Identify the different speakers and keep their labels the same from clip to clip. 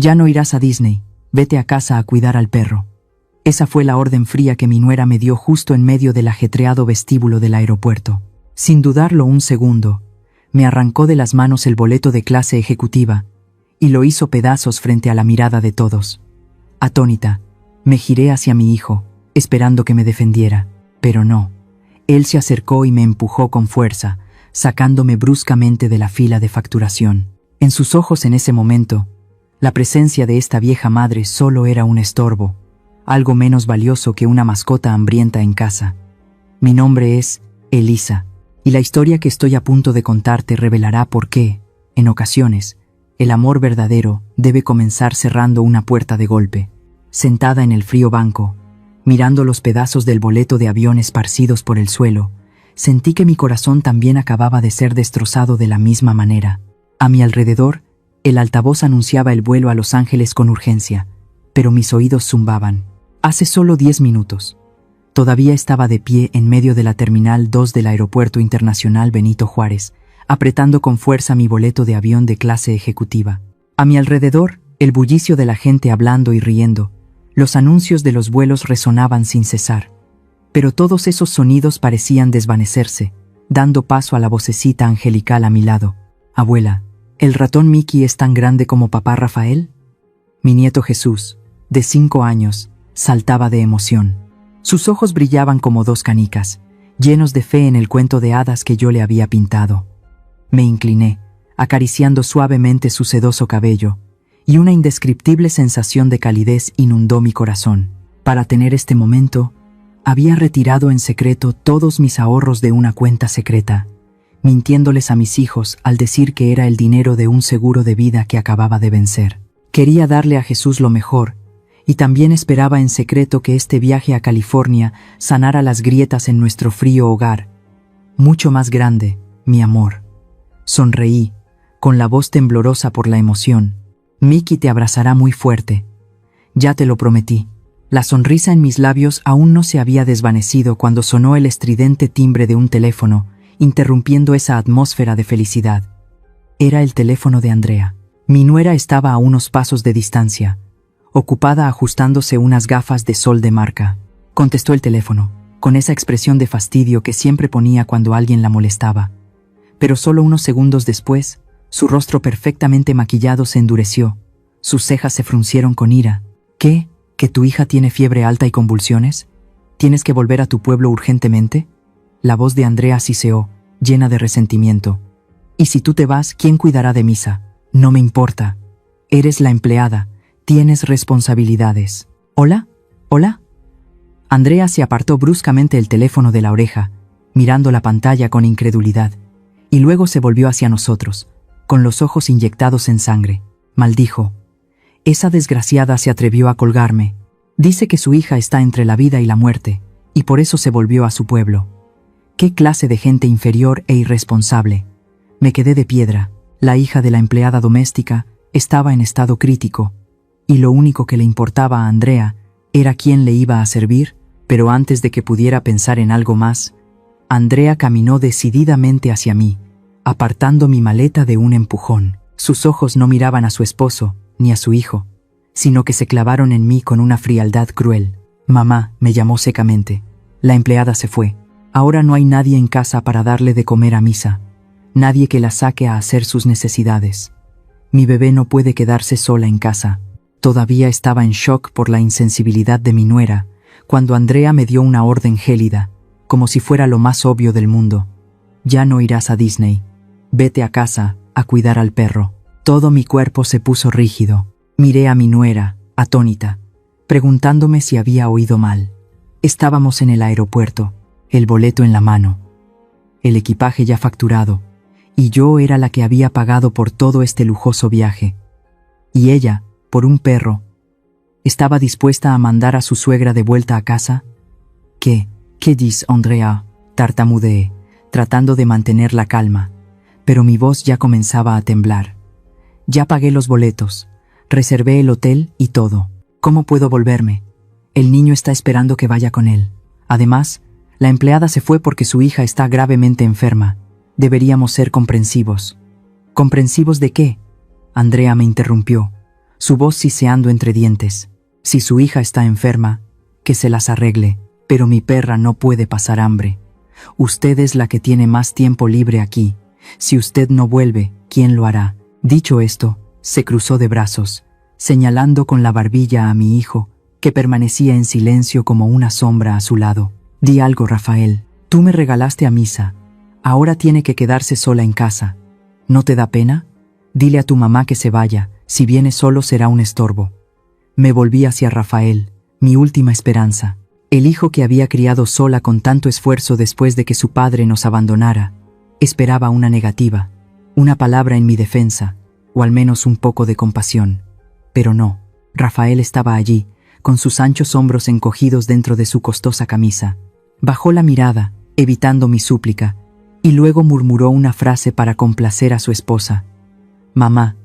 Speaker 1: Ya no irás a Disney, vete a casa a cuidar al perro. Esa fue la orden fría que mi nuera me dio justo en medio del ajetreado vestíbulo del aeropuerto. Sin dudarlo un segundo, me arrancó de las manos el boleto de clase ejecutiva y lo hizo pedazos frente a la mirada de todos. Atónita, me giré hacia mi hijo, esperando que me defendiera, pero no. Él se acercó y me empujó con fuerza, sacándome bruscamente de la fila de facturación. En sus ojos en ese momento, la presencia de esta vieja madre solo era un estorbo, algo menos valioso que una mascota hambrienta en casa. Mi nombre es Elisa, y la historia que estoy a punto de contarte revelará por qué, en ocasiones, el amor verdadero debe comenzar cerrando una puerta de golpe. Sentada en el frío banco, mirando los pedazos del boleto de avión esparcidos por el suelo, sentí que mi corazón también acababa de ser destrozado de la misma manera. A mi alrededor, el altavoz anunciaba el vuelo a Los Ángeles con urgencia, pero mis oídos zumbaban. Hace solo 10 minutos. Todavía estaba de pie en medio de la Terminal 2 del Aeropuerto Internacional Benito Juárez, apretando con fuerza mi boleto de avión de clase ejecutiva. A mi alrededor, el bullicio de la gente hablando y riendo. Los anuncios de los vuelos resonaban sin cesar. Pero todos esos sonidos parecían desvanecerse, dando paso a la vocecita angelical a mi lado. Abuela, ¿el ratón Mickey es tan grande como papá Rafael? Mi nieto Jesús, de 5 años, saltaba de emoción. Sus ojos brillaban como 2 canicas, llenos de fe en el cuento de hadas que yo le había pintado. Me incliné, acariciando suavemente su sedoso cabello, y una indescriptible sensación de calidez inundó mi corazón. Para tener este momento, había retirado en secreto todos mis ahorros de una cuenta secreta, mintiéndoles a mis hijos al decir que era el dinero de un seguro de vida que acababa de vencer. Quería darle a Jesús lo mejor, y también esperaba en secreto que este viaje a California sanara las grietas en nuestro frío hogar. Mucho más grande, mi amor. Sonreí, con la voz temblorosa por la emoción. Mickey te abrazará muy fuerte. Ya te lo prometí. La sonrisa en mis labios aún no se había desvanecido cuando sonó el estridente timbre de un teléfono, interrumpiendo esa atmósfera de felicidad. Era el teléfono de Andrea. Mi nuera estaba a unos pasos de distancia, ocupada ajustándose unas gafas de sol de marca. Contestó el teléfono, con esa expresión de fastidio que siempre ponía cuando alguien la molestaba. Pero solo unos segundos después, su rostro perfectamente maquillado se endureció, sus cejas se fruncieron con ira. ¿Qué? ¿Que tu hija tiene fiebre alta y convulsiones? ¿Tienes que volver a tu pueblo urgentemente? La voz de Andrea siseó, llena de resentimiento. Y si tú te vas, ¿quién cuidará de Misa? No me importa. Eres la empleada. Tienes responsabilidades. ¿Hola? ¿Hola? Andrea se apartó bruscamente el teléfono de la oreja, mirando la pantalla con incredulidad, y luego se volvió hacia nosotros, con los ojos inyectados en sangre. Maldijo. Esa desgraciada se atrevió a colgarme. Dice que su hija está entre la vida y la muerte, y por eso se volvió a su pueblo. ¿Qué clase de gente inferior e irresponsable? Me quedé de piedra. La hija de la empleada doméstica estaba en estado crítico, y lo único que le importaba a Andrea era quién le iba a servir, pero antes de que pudiera pensar en algo más, Andrea caminó decididamente hacia mí, apartando mi maleta de un empujón. Sus ojos no miraban a su esposo, ni a su hijo, sino que se clavaron en mí con una frialdad cruel. Mamá, me llamó secamente. La empleada se fue. Ahora no hay nadie en casa para darle de comer a Misa, nadie que la saque a hacer sus necesidades. Mi bebé no puede quedarse sola en casa. Todavía estaba en shock por la insensibilidad de mi nuera, cuando Andrea me dio una orden gélida, como si fuera lo más obvio del mundo. Ya no irás a Disney. Vete a casa, a cuidar al perro. Todo mi cuerpo se puso rígido. Miré a mi nuera, atónita, preguntándome si había oído mal. Estábamos en el aeropuerto, el boleto en la mano, el equipaje ya facturado, y yo era la que había pagado por todo este lujoso viaje. Y ella, por un perro, ¿estaba dispuesta a mandar a su suegra de vuelta a casa? ¿Qué dices, Andrea? Tartamudeé, tratando de mantener la calma, pero mi voz ya comenzaba a temblar. Ya pagué los boletos, reservé el hotel y todo. ¿Cómo puedo volverme? El niño está esperando que vaya con él. Además, la empleada se fue porque su hija está gravemente enferma. Deberíamos ser comprensivos. ¿Comprensivos de qué? Andrea me interrumpió, su voz siseando entre dientes. Si su hija está enferma, que se las arregle, pero mi perra no puede pasar hambre. Usted es la que tiene más tiempo libre aquí. Si usted no vuelve, ¿quién lo hará? Dicho esto, se cruzó de brazos, señalando con la barbilla a mi hijo, que permanecía en silencio como una sombra a su lado. Di algo, Rafael. Tú me regalaste a Misa. Ahora tiene que quedarse sola en casa. ¿No te da pena? Dile a tu mamá que se vaya. Si viene solo será un estorbo. Me volví hacia Rafael, mi última esperanza. El hijo que había criado sola con tanto esfuerzo después de que su padre nos abandonara. Esperaba una negativa, una palabra en mi defensa, o al menos un poco de compasión. Pero no. Rafael estaba allí, con sus anchos hombros encogidos dentro de su costosa camisa. Bajó la mirada, evitando mi súplica, y luego murmuró una frase para complacer a su esposa. Mamá,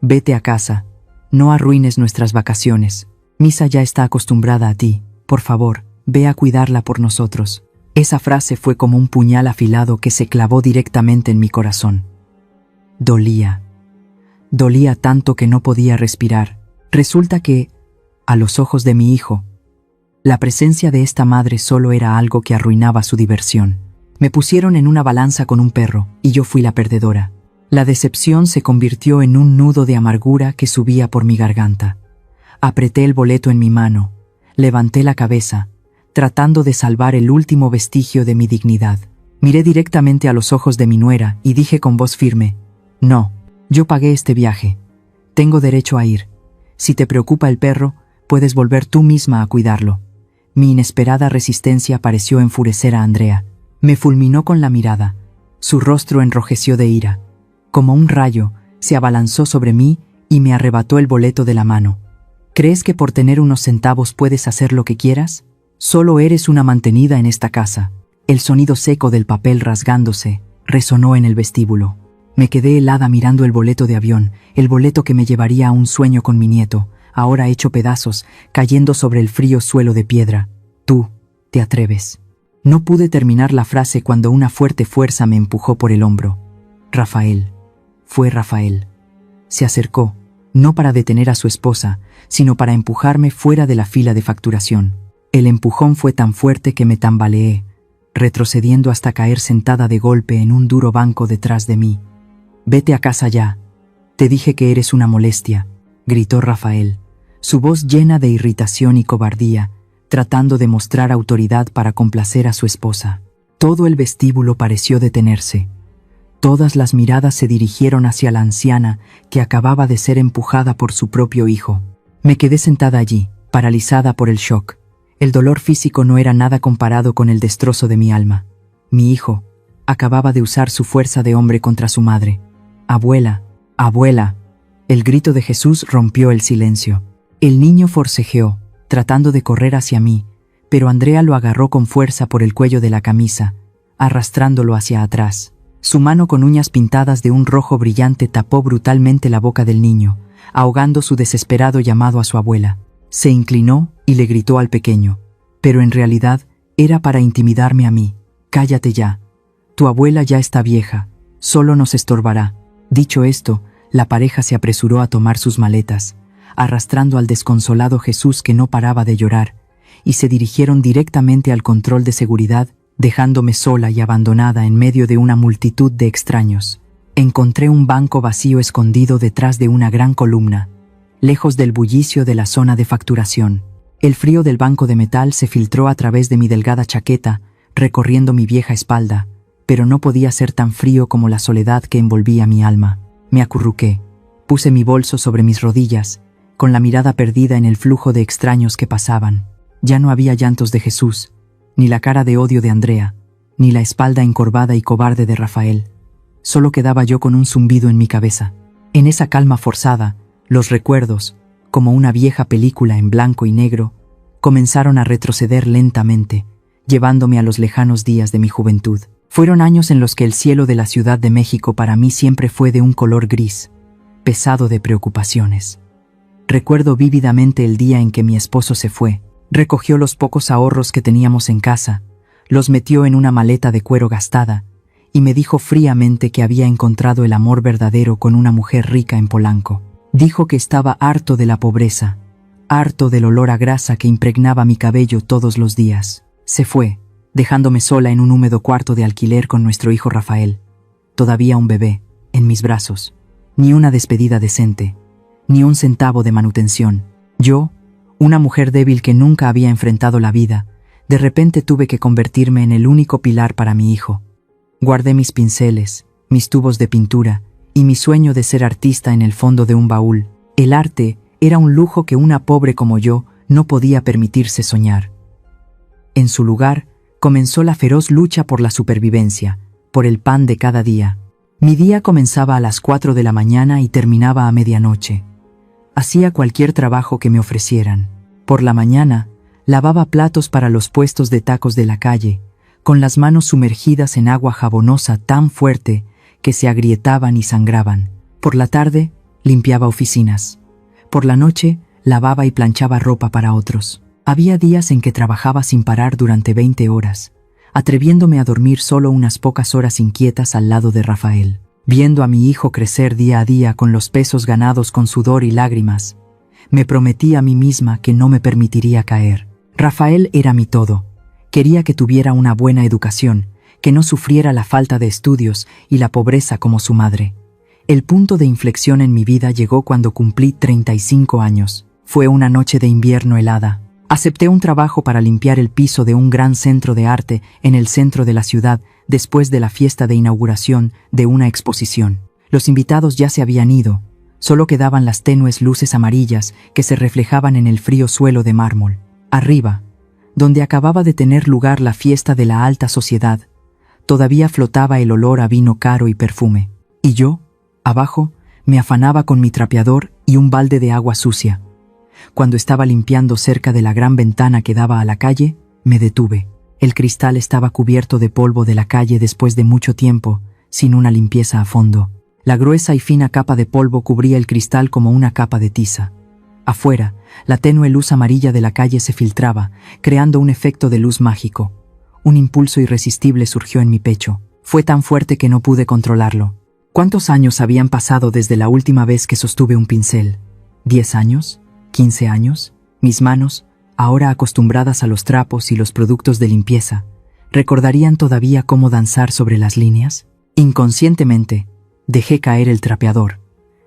Speaker 1: vete a casa. No arruines nuestras vacaciones. Misa ya está acostumbrada a ti. Por favor, ve a cuidarla por nosotros. Esa frase fue como un puñal afilado que se clavó directamente en mi corazón. Dolía. Dolía tanto que no podía respirar. Resulta que, a los ojos de mi hijo, la presencia de esta madre solo era algo que arruinaba su diversión. Me pusieron en una balanza con un perro, y yo fui la perdedora. La decepción se convirtió en un nudo de amargura que subía por mi garganta. Apreté el boleto en mi mano, levanté la cabeza, tratando de salvar el último vestigio de mi dignidad. Miré directamente a los ojos de mi nuera y dije con voz firme: no, yo pagué este viaje. Tengo derecho a ir. Si te preocupa el perro, puedes volver tú misma a cuidarlo. Mi inesperada resistencia pareció enfurecer a Andrea. Me fulminó con la mirada. Su rostro enrojeció de ira. Como un rayo, se abalanzó sobre mí y me arrebató el boleto de la mano. ¿Crees que por tener unos centavos puedes hacer lo que quieras? Solo eres una mantenida en esta casa. El sonido seco del papel rasgándose resonó en el vestíbulo. Me quedé helada mirando el boleto de avión, el boleto que me llevaría a un sueño con mi nieto, ahora hecho pedazos, cayendo sobre el frío suelo de piedra. Tú, te atreves. No pude terminar la frase cuando una fuerte fuerza me empujó por el hombro. Rafael. Fue Rafael. Se acercó, no para detener a su esposa, sino para empujarme fuera de la fila de facturación. El empujón fue tan fuerte que me tambaleé, retrocediendo hasta caer sentada de golpe en un duro banco detrás de mí. Vete a casa ya. Te dije que eres una molestia, gritó Rafael, su voz llena de irritación y cobardía, tratando de mostrar autoridad para complacer a su esposa. Todo el vestíbulo pareció detenerse. Todas las miradas se dirigieron hacia la anciana que acababa de ser empujada por su propio hijo. Me quedé sentada allí, paralizada por el shock. El dolor físico no era nada comparado con el destrozo de mi alma. Mi hijo acababa de usar su fuerza de hombre contra su madre. Abuela, abuela. El grito de Jesús rompió el silencio. El niño forcejeó, tratando de correr hacia mí, pero Andrea lo agarró con fuerza por el cuello de la camisa, arrastrándolo hacia atrás. Su mano con uñas pintadas de un rojo brillante tapó brutalmente la boca del niño, ahogando su desesperado llamado a su abuela. Se inclinó y le gritó al pequeño, pero en realidad era para intimidarme a mí. Cállate ya. Tu abuela ya está vieja, solo nos estorbará. Dicho esto, la pareja se apresuró a tomar sus maletas, arrastrando al desconsolado Jesús que no paraba de llorar, y se dirigieron directamente al control de seguridad, dejándome sola y abandonada en medio de una multitud de extraños. Encontré un banco vacío escondido detrás de una gran columna, lejos del bullicio de la zona de facturación. El frío del banco de metal se filtró a través de mi delgada chaqueta, recorriendo mi vieja espalda, pero no podía ser tan frío como la soledad que envolvía mi alma. Me acurruqué, puse mi bolso sobre mis rodillas, con la mirada perdida en el flujo de extraños que pasaban. Ya no había llantos de Jesús, ni la cara de odio de Andrea, ni la espalda encorvada y cobarde de Rafael. Solo quedaba yo con un zumbido en mi cabeza. En esa calma forzada, los recuerdos, como una vieja película en blanco y negro, comenzaron a retroceder lentamente, llevándome a los lejanos días de mi juventud. Fueron años en los que el cielo de la Ciudad de México para mí siempre fue de un color gris, pesado de preocupaciones. Recuerdo vívidamente el día en que mi esposo se fue. Recogió los pocos ahorros que teníamos en casa, los metió en una maleta de cuero gastada y me dijo fríamente que había encontrado el amor verdadero con una mujer rica en Polanco. Dijo que estaba harto de la pobreza, harto del olor a grasa que impregnaba mi cabello todos los días. Se fue, dejándome sola en un húmedo cuarto de alquiler con nuestro hijo Rafael, todavía un bebé, en mis brazos. Ni una despedida decente, ni un centavo de manutención. Yo, una mujer débil que nunca había enfrentado la vida, de repente tuve que convertirme en el único pilar para mi hijo. Guardé mis pinceles, mis tubos de pintura y mi sueño de ser artista en el fondo de un baúl. El arte era un lujo que una pobre como yo no podía permitirse soñar. En su lugar, comenzó la feroz lucha por la supervivencia, por el pan de cada día. Mi día comenzaba a las 4 de la mañana y terminaba a medianoche. Hacía cualquier trabajo que me ofrecieran. Por la mañana, lavaba platos para los puestos de tacos de la calle, con las manos sumergidas en agua jabonosa tan fuerte que se agrietaban y sangraban. Por la tarde, limpiaba oficinas. Por la noche, lavaba y planchaba ropa para otros. Había días en que trabajaba sin parar durante 20 horas, atreviéndome a dormir solo unas pocas horas inquietas al lado de Rafael. Viendo a mi hijo crecer día a día con los pesos ganados con sudor y lágrimas, me prometí a mí misma que no me permitiría caer. Rafael era mi todo. Quería que tuviera una buena educación, que no sufriera la falta de estudios y la pobreza como su madre. El punto de inflexión en mi vida llegó cuando cumplí 35 años. Fue una noche de invierno helada. Acepté un trabajo para limpiar el piso de un gran centro de arte en el centro de la ciudad después de la fiesta de inauguración de una exposición. Los invitados ya se habían ido, solo quedaban las tenues luces amarillas que se reflejaban en el frío suelo de mármol. Arriba, donde acababa de tener lugar la fiesta de la alta sociedad, todavía flotaba el olor a vino caro y perfume. Y yo, abajo, me afanaba con mi trapeador y un balde de agua sucia. Cuando estaba limpiando cerca de la gran ventana que daba a la calle, me detuve. El cristal estaba cubierto de polvo de la calle después de mucho tiempo, sin una limpieza a fondo. La gruesa y fina capa de polvo cubría el cristal como una capa de tiza. Afuera, la tenue luz amarilla de la calle se filtraba, creando un efecto de luz mágico. Un impulso irresistible surgió en mi pecho. Fue tan fuerte que no pude controlarlo. ¿Cuántos años habían pasado desde la última vez que sostuve un pincel? ¿10 años? ¿15 años? Mis manos, ahora acostumbradas a los trapos y los productos de limpieza, ¿recordarían todavía cómo danzar sobre las líneas? Inconscientemente, dejé caer el trapeador.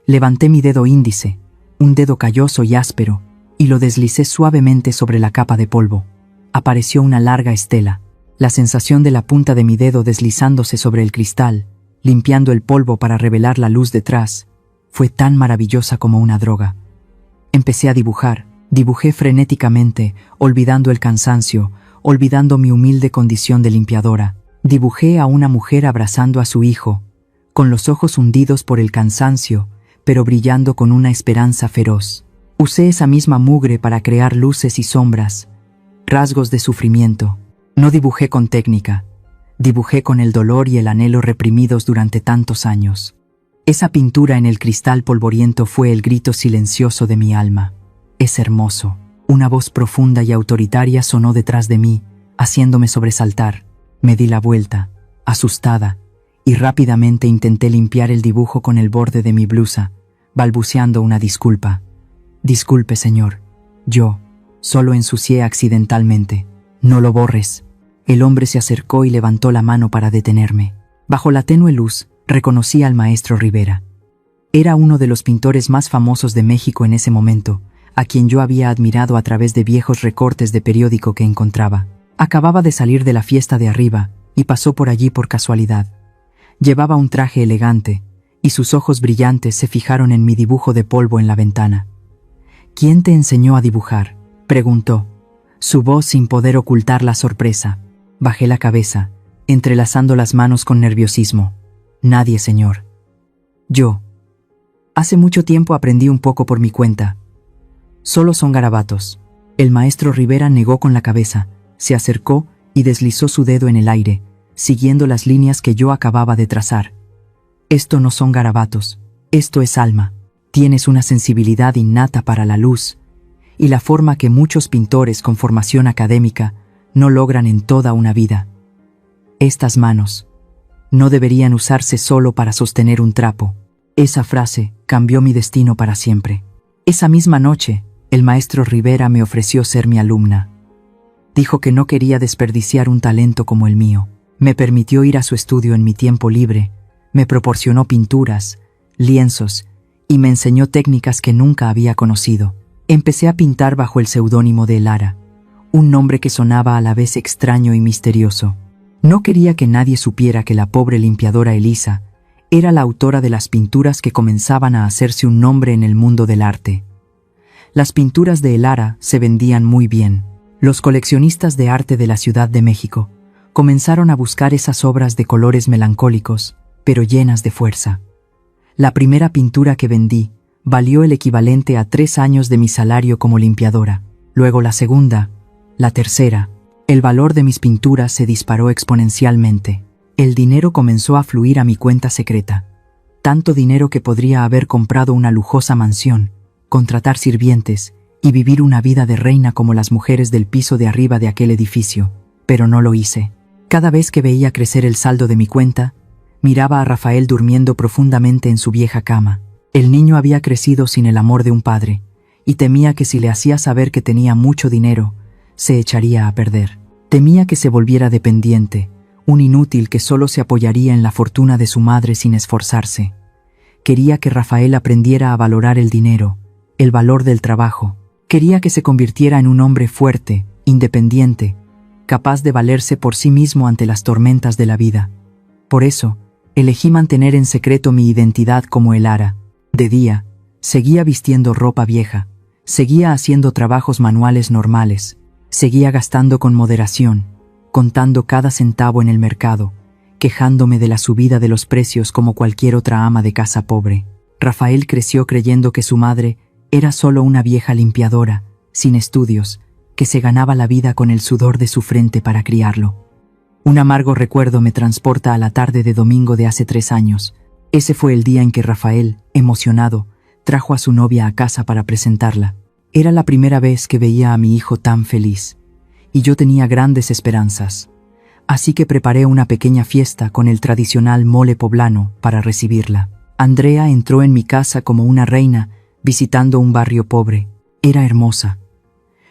Speaker 1: Levanté mi dedo índice, un dedo calloso y áspero, y lo deslicé suavemente sobre la capa de polvo. Apareció una larga estela. La sensación de la punta de mi dedo deslizándose sobre el cristal, limpiando el polvo para revelar la luz detrás, fue tan maravillosa como una droga. Empecé a dibujar. Dibujé frenéticamente, olvidando el cansancio, olvidando mi humilde condición de limpiadora. Dibujé a una mujer abrazando a su hijo, con los ojos hundidos por el cansancio, pero brillando con una esperanza feroz. Usé esa misma mugre para crear luces y sombras, rasgos de sufrimiento. No dibujé con técnica, dibujé con el dolor y el anhelo reprimidos durante tantos años. Esa pintura en el cristal polvoriento fue el grito silencioso de mi alma. Es hermoso. Una voz profunda y autoritaria sonó detrás de mí, haciéndome sobresaltar. Me di la vuelta, asustada, y rápidamente intenté limpiar el dibujo con el borde de mi blusa, balbuceando una disculpa. Disculpe, señor. Yo solo ensucié accidentalmente. No lo borres. El hombre se acercó y levantó la mano para detenerme. Bajo la tenue luz, reconocí al maestro Rivera. Era uno de los pintores más famosos de México en ese momento, a quien yo había admirado a través de viejos recortes de periódico que encontraba. Acababa de salir de la fiesta de arriba y pasó por allí por casualidad. Llevaba un traje elegante, y sus ojos brillantes se fijaron en mi dibujo de polvo en la ventana. ¿Quién te enseñó a dibujar?, preguntó, su voz sin poder ocultar la sorpresa. Bajé la cabeza, entrelazando las manos con nerviosismo. Nadie, señor. Yo. Hace mucho tiempo aprendí un poco por mi cuenta. Solo son garabatos. El maestro Rivera negó con la cabeza, se acercó y deslizó su dedo en el aire, siguiendo las líneas que yo acababa de trazar. Esto no son garabatos, esto es alma. Tienes una sensibilidad innata para la luz y la forma que muchos pintores con formación académica no logran en toda una vida. Estas manos no deberían usarse solo para sostener un trapo. Esa frase cambió mi destino para siempre. Esa misma noche, el maestro Rivera me ofreció ser mi alumna. Dijo que no quería desperdiciar un talento como el mío. Me permitió ir a su estudio en mi tiempo libre, me proporcionó pinturas, lienzos y me enseñó técnicas que nunca había conocido. Empecé a pintar bajo el seudónimo de Lara, un nombre que sonaba a la vez extraño y misterioso. No quería que nadie supiera que la pobre limpiadora Elisa era la autora de las pinturas que comenzaban a hacerse un nombre en el mundo del arte. Las pinturas de Lara se vendían muy bien. Los coleccionistas de arte de la Ciudad de México comenzaron a buscar esas obras de colores melancólicos, pero llenas de fuerza. La primera pintura que vendí valió el equivalente a 3 años de mi salario como limpiadora. Luego la segunda, la tercera. El valor de mis pinturas se disparó exponencialmente. El dinero comenzó a fluir a mi cuenta secreta. Tanto dinero que podría haber comprado una lujosa mansión, contratar sirvientes y vivir una vida de reina como las mujeres del piso de arriba de aquel edificio. Pero no lo hice. Cada vez que veía crecer el saldo de mi cuenta, miraba a Rafael durmiendo profundamente en su vieja cama. El niño había crecido sin el amor de un padre, y temía que si le hacía saber que tenía mucho dinero, se echaría a perder. Temía que se volviera dependiente, un inútil que solo se apoyaría en la fortuna de su madre sin esforzarse. Quería que Rafael aprendiera a valorar el dinero, el valor del trabajo. Quería que se convirtiera en un hombre fuerte, independiente, capaz de valerse por sí mismo ante las tormentas de la vida. Por eso, elegí mantener en secreto mi identidad como Lara. De día, seguía vistiendo ropa vieja, seguía haciendo trabajos manuales normales, seguía gastando con moderación, contando cada centavo en el mercado, quejándome de la subida de los precios como cualquier otra ama de casa pobre. Rafael creció creyendo que su madre era solo una vieja limpiadora, sin estudios, que se ganaba la vida con el sudor de su frente para criarlo. Un amargo recuerdo me transporta a la tarde de domingo de hace 3 años. Ese fue el día en que Rafael, emocionado, trajo a su novia a casa para presentarla. Era la primera vez que veía a mi hijo tan feliz, y yo tenía grandes esperanzas. Así que preparé una pequeña fiesta con el tradicional mole poblano para recibirla. Andrea entró en mi casa como una reina visitando un barrio pobre. Era hermosa,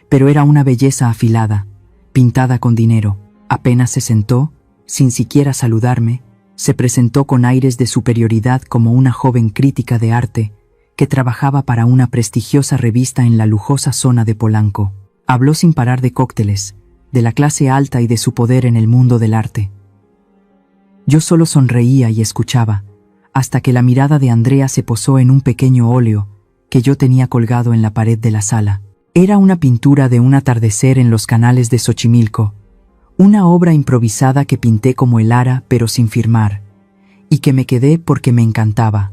Speaker 1: pero era una belleza afilada, pintada con dinero. Apenas se sentó, sin siquiera saludarme, se presentó con aires de superioridad como una joven crítica de arte que trabajaba para una prestigiosa revista en la lujosa zona de Polanco. Habló sin parar de cócteles, de la clase alta y de su poder en el mundo del arte. Yo solo sonreía y escuchaba, hasta que la mirada de Andrea se posó en un pequeño óleo que yo tenía colgado en la pared de la sala. Era una pintura de un atardecer en los canales de Xochimilco, una obra improvisada que pinté como Lara pero sin firmar, y que me quedé porque me encantaba.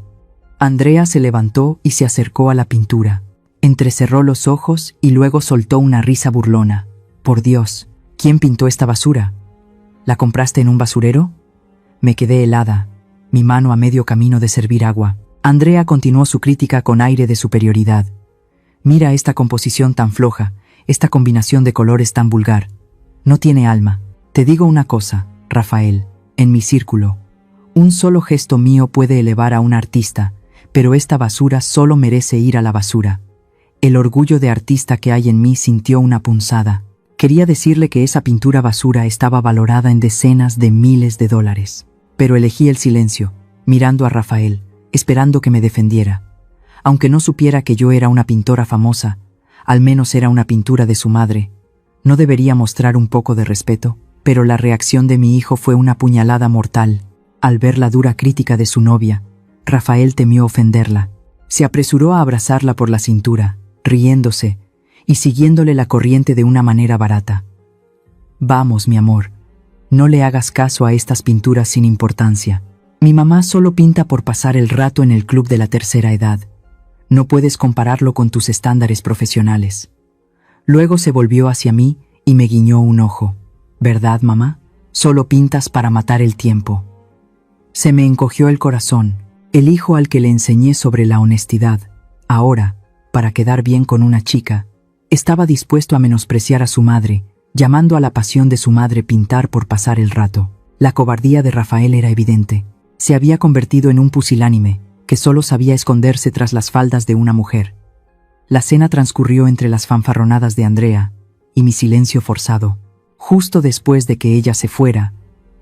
Speaker 1: Andrea se levantó y se acercó a la pintura. Entrecerró los ojos y luego soltó una risa burlona. «Por Dios, ¿quién pintó esta basura? ¿La compraste en un basurero?» Me quedé helada, mi mano a medio camino de servir agua. Andrea continuó su crítica con aire de superioridad. «Mira esta composición tan floja, esta combinación de colores tan vulgar. No tiene alma. Te digo una cosa, Rafael, en mi círculo, un solo gesto mío puede elevar a un artista, pero esta basura solo merece ir a la basura». El orgullo de artista que hay en mí sintió una punzada. Quería decirle que esa pintura basura estaba valorada en decenas de miles de dólares. Pero elegí el silencio, mirando a Rafael, esperando que me defendiera. Aunque no supiera que yo era una pintora famosa, al menos era una pintura de su madre. ¿No debería mostrar un poco de respeto? Pero la reacción de mi hijo fue una puñalada mortal. Al ver la dura crítica de su novia, Rafael temió ofenderla. Se apresuró a abrazarla por la cintura, riéndose y siguiéndole la corriente de una manera barata. «Vamos, mi amor, no le hagas caso a estas pinturas sin importancia. Mi mamá solo pinta por pasar el rato en el club de la tercera edad. No puedes compararlo con tus estándares profesionales». Luego se volvió hacia mí y me guiñó un ojo. «¿Verdad, mamá? Solo pintas para matar el tiempo». Se me encogió el corazón. El hijo al que le enseñé sobre la honestidad, ahora, para quedar bien con una chica, estaba dispuesto a menospreciar a su madre, llamando a la pasión de su madre pintar por pasar el rato. La cobardía de Rafael era evidente. Se había convertido en un pusilánime, que solo sabía esconderse tras las faldas de una mujer. La cena transcurrió entre las fanfarronadas de Andrea y mi silencio forzado. Justo después de que ella se fuera,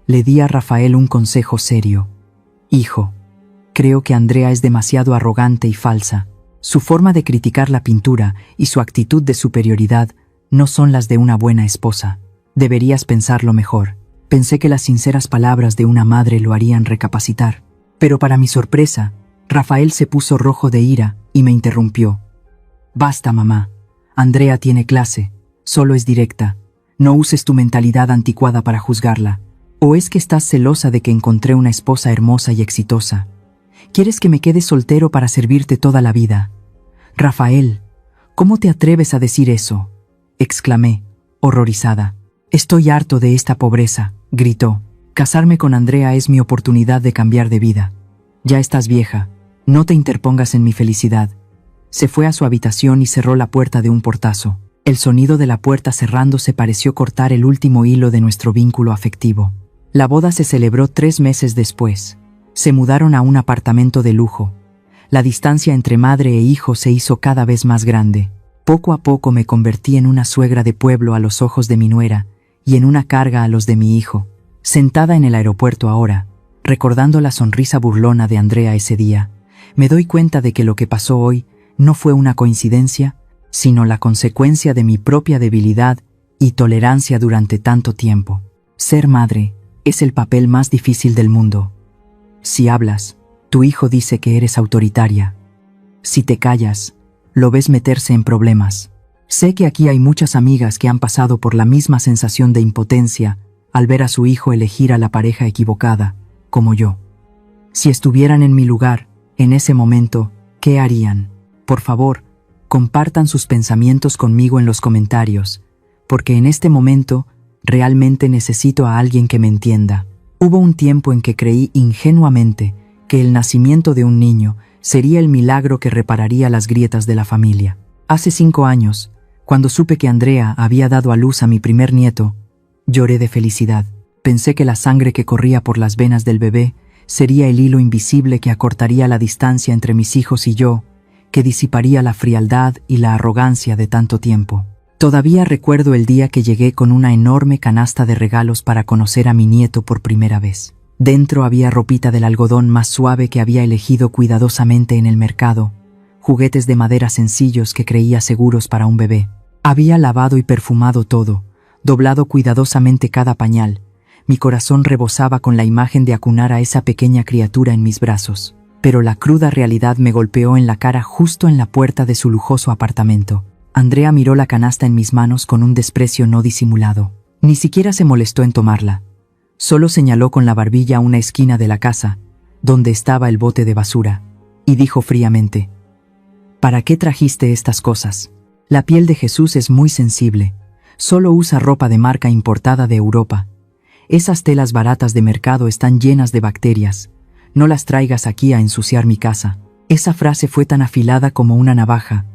Speaker 1: le di a Rafael un consejo serio. Hijo, creo que Andrea es demasiado arrogante y falsa. Su forma de criticar la pintura y su actitud de superioridad no son las de una buena esposa. Deberías pensarlo mejor. Pensé que las sinceras palabras de una madre lo harían recapacitar. Pero para mi sorpresa, Rafael se puso rojo de ira y me interrumpió. Basta, mamá. Andrea tiene clase. Solo es directa. No uses tu mentalidad anticuada para juzgarla. ¿O es que estás celosa de que encontré una esposa hermosa y exitosa? ¿Quieres que me quede soltero para servirte toda la vida? Rafael, ¿cómo te atreves a decir eso? Exclamé, horrorizada. Estoy harto de esta pobreza, gritó. Casarme con Andrea es mi oportunidad de cambiar de vida. Ya estás vieja, no te interpongas en mi felicidad. Se fue a su habitación y cerró la puerta de un portazo. El sonido de la puerta cerrándose pareció cortar el último hilo de nuestro vínculo afectivo. La boda se celebró 3 meses después. Se mudaron a un apartamento de lujo. La distancia entre madre e hijo se hizo cada vez más grande. Poco a poco me convertí en una suegra de pueblo a los ojos de mi nuera y en una carga a los de mi hijo. Sentada en el aeropuerto ahora, recordando la sonrisa burlona de Andrea ese día, me doy cuenta de que lo que pasó hoy no fue una coincidencia, sino la consecuencia de mi propia debilidad y tolerancia durante tanto tiempo. Ser madre es el papel más difícil del mundo. Si hablas, tu hijo dice que eres autoritaria. Si te callas, lo ves meterse en problemas. Sé que aquí hay muchas amigas que han pasado por la misma sensación de impotencia al ver a su hijo elegir a la pareja equivocada, como yo. Si estuvieran en mi lugar, en ese momento, ¿qué harían? Por favor, compartan sus pensamientos conmigo en los comentarios, porque en este momento realmente necesito a alguien que me entienda. Hubo un tiempo en que creí ingenuamente que el nacimiento de un niño sería el milagro que repararía las grietas de la familia. Hace 5 años, cuando supe que Andrea había dado a luz a mi primer nieto, lloré de felicidad. Pensé que la sangre que corría por las venas del bebé sería el hilo invisible que acortaría la distancia entre mis hijos y yo, que disiparía la frialdad y la arrogancia de tanto tiempo. Todavía recuerdo el día que llegué con una enorme canasta de regalos para conocer a mi nieto por primera vez. Dentro había ropita del algodón más suave que había elegido cuidadosamente en el mercado, juguetes de madera sencillos que creía seguros para un bebé. Había lavado y perfumado todo, doblado cuidadosamente cada pañal. Mi corazón rebosaba con la imagen de acunar a esa pequeña criatura en mis brazos. Pero la cruda realidad me golpeó en la cara justo en la puerta de su lujoso apartamento. Andrea miró la canasta en mis manos con un desprecio no disimulado. Ni siquiera se molestó en tomarla. Solo señaló con la barbilla una esquina de la casa, donde estaba el bote de basura, y dijo fríamente: ¿Para qué trajiste estas cosas? La piel de Jesús es muy sensible. Solo usa ropa de marca importada de Europa. Esas telas baratas de mercado están llenas de bacterias. No las traigas aquí a ensuciar mi casa. Esa frase fue tan afilada como una navaja,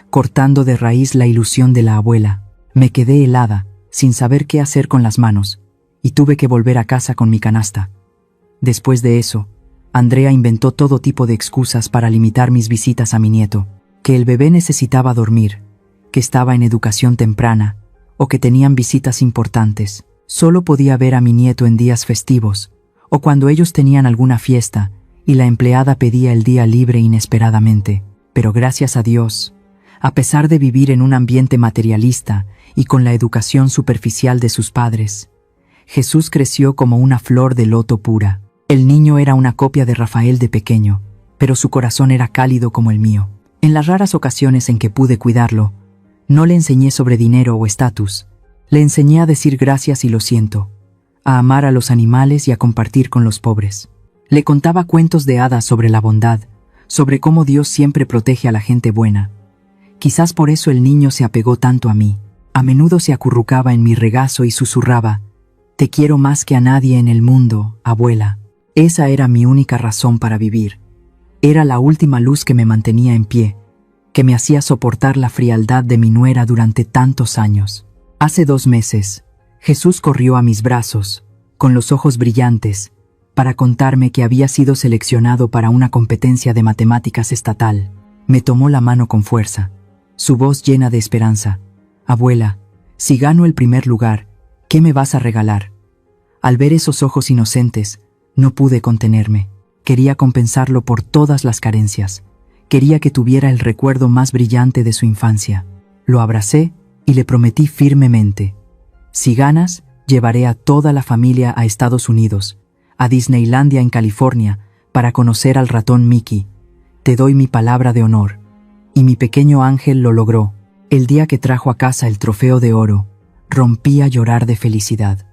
Speaker 1: cortando de raíz la ilusión de la abuela. Me quedé helada, sin saber qué hacer con las manos, y tuve que volver a casa con mi canasta. Después de eso, Andrea inventó todo tipo de excusas para limitar mis visitas a mi nieto, que el bebé necesitaba dormir, que estaba en educación temprana, o que tenían visitas importantes. Solo podía ver a mi nieto en días festivos, o cuando ellos tenían alguna fiesta, y la empleada pedía el día libre inesperadamente. Pero gracias a Dios, a pesar de vivir en un ambiente materialista y con la educación superficial de sus padres, Jesús creció como una flor de loto pura. El niño era una copia de Rafael de pequeño, pero su corazón era cálido como el mío. En las raras ocasiones en que pude cuidarlo, no le enseñé sobre dinero o estatus. Le enseñé a decir gracias y lo siento, a amar a los animales y a compartir con los pobres. Le contaba cuentos de hadas sobre la bondad, sobre cómo Dios siempre protege a la gente buena. Quizás por eso el niño se apegó tanto a mí. A menudo se acurrucaba en mi regazo y susurraba: «Te quiero más que a nadie en el mundo, abuela». Esa era mi única razón para vivir. Era la última luz que me mantenía en pie, que me hacía soportar la frialdad de mi nuera durante tantos años. Hace 2 meses, Jesús corrió a mis brazos, con los ojos brillantes, para contarme que había sido seleccionado para una competencia de matemáticas estatal. Me tomó la mano con fuerza, su voz llena de esperanza. Abuela, si gano el primer lugar, ¿qué me vas a regalar? Al ver esos ojos inocentes, no pude contenerme. Quería compensarlo por todas las carencias. Quería que tuviera el recuerdo más brillante de su infancia. Lo abracé y le prometí firmemente: si ganas, llevaré a toda la familia a Estados Unidos, a Disneylandia en California, para conocer al ratón Mickey. Te doy mi palabra de honor. Y mi pequeño ángel lo logró. El día que trajo a casa el trofeo de oro, rompí a llorar de felicidad.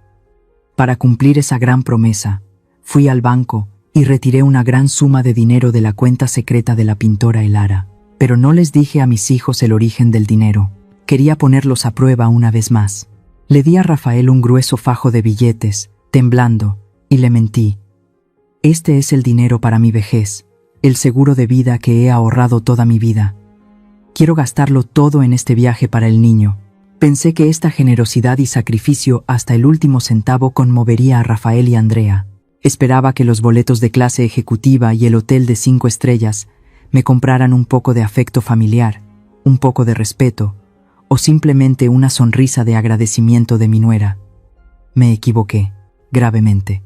Speaker 1: Para cumplir esa gran promesa, fui al banco y retiré una gran suma de dinero de la cuenta secreta de la pintora Elara. Pero no les dije a mis hijos el origen del dinero. Quería ponerlos a prueba una vez más. Le di a Rafael un grueso fajo de billetes, temblando, y le mentí. Este es el dinero para mi vejez, el seguro de vida que he ahorrado toda mi vida. Quiero gastarlo todo en este viaje para el niño. Pensé que esta generosidad y sacrificio hasta el último centavo conmovería a Rafael y Andrea. Esperaba que los boletos de clase ejecutiva y el hotel de 5 estrellas me compraran un poco de afecto familiar, un poco de respeto, o simplemente una sonrisa de agradecimiento de mi nuera. Me equivoqué, gravemente.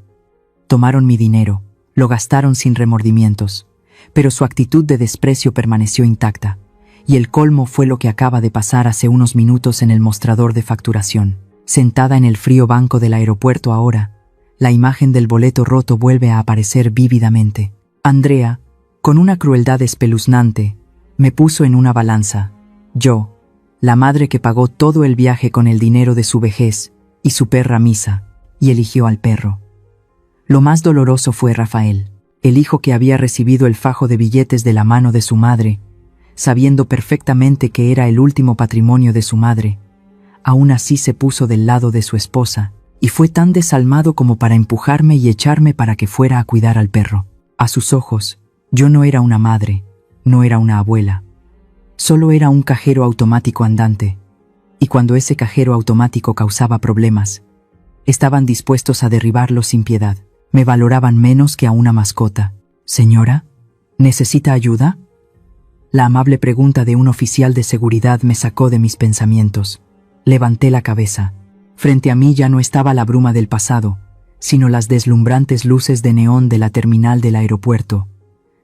Speaker 1: Tomaron mi dinero, lo gastaron sin remordimientos, pero su actitud de desprecio permaneció intacta, y el colmo fue lo que acaba de pasar hace unos minutos en el mostrador de facturación. Sentada en el frío banco del aeropuerto ahora, la imagen del boleto roto vuelve a aparecer vívidamente. Andrea, con una crueldad espeluznante, me puso en una balanza. Yo, la madre que pagó todo el viaje con el dinero de su vejez y su perra Misa, y eligió al perro. Lo más doloroso fue Rafael, el hijo que había recibido el fajo de billetes de la mano de su madre, sabiendo perfectamente que era el último patrimonio de su madre. Aún así se puso del lado de su esposa, y fue tan desalmado como para empujarme y echarme para que fuera a cuidar al perro. A sus ojos, yo no era una madre, no era una abuela. Solo era un cajero automático andante, y cuando ese cajero automático causaba problemas, estaban dispuestos a derribarlo sin piedad. Me valoraban menos que a una mascota. «Señora, ¿necesita ayuda?». La amable pregunta de un oficial de seguridad me sacó de mis pensamientos. Levanté la cabeza. Frente a mí ya no estaba la bruma del pasado, sino las deslumbrantes luces de neón de la terminal del aeropuerto.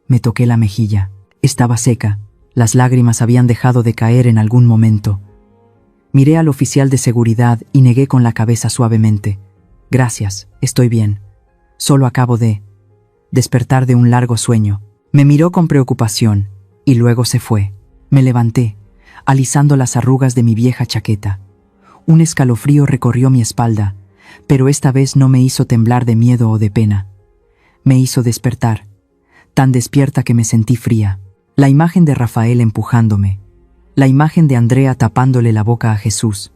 Speaker 1: Me toqué la mejilla. Estaba seca. Las lágrimas habían dejado de caer en algún momento. Miré al oficial de seguridad y negué con la cabeza suavemente. «Gracias, estoy bien. Solo acabo de despertar de un largo sueño». Me miró con preocupación y luego se fue. Me levanté, alisando las arrugas de mi vieja chaqueta. Un escalofrío recorrió mi espalda, pero esta vez no me hizo temblar de miedo o de pena. Me hizo despertar, tan despierta que me sentí fría. La imagen de Rafael empujándome, la imagen de Andrea tapándole la boca a Jesús.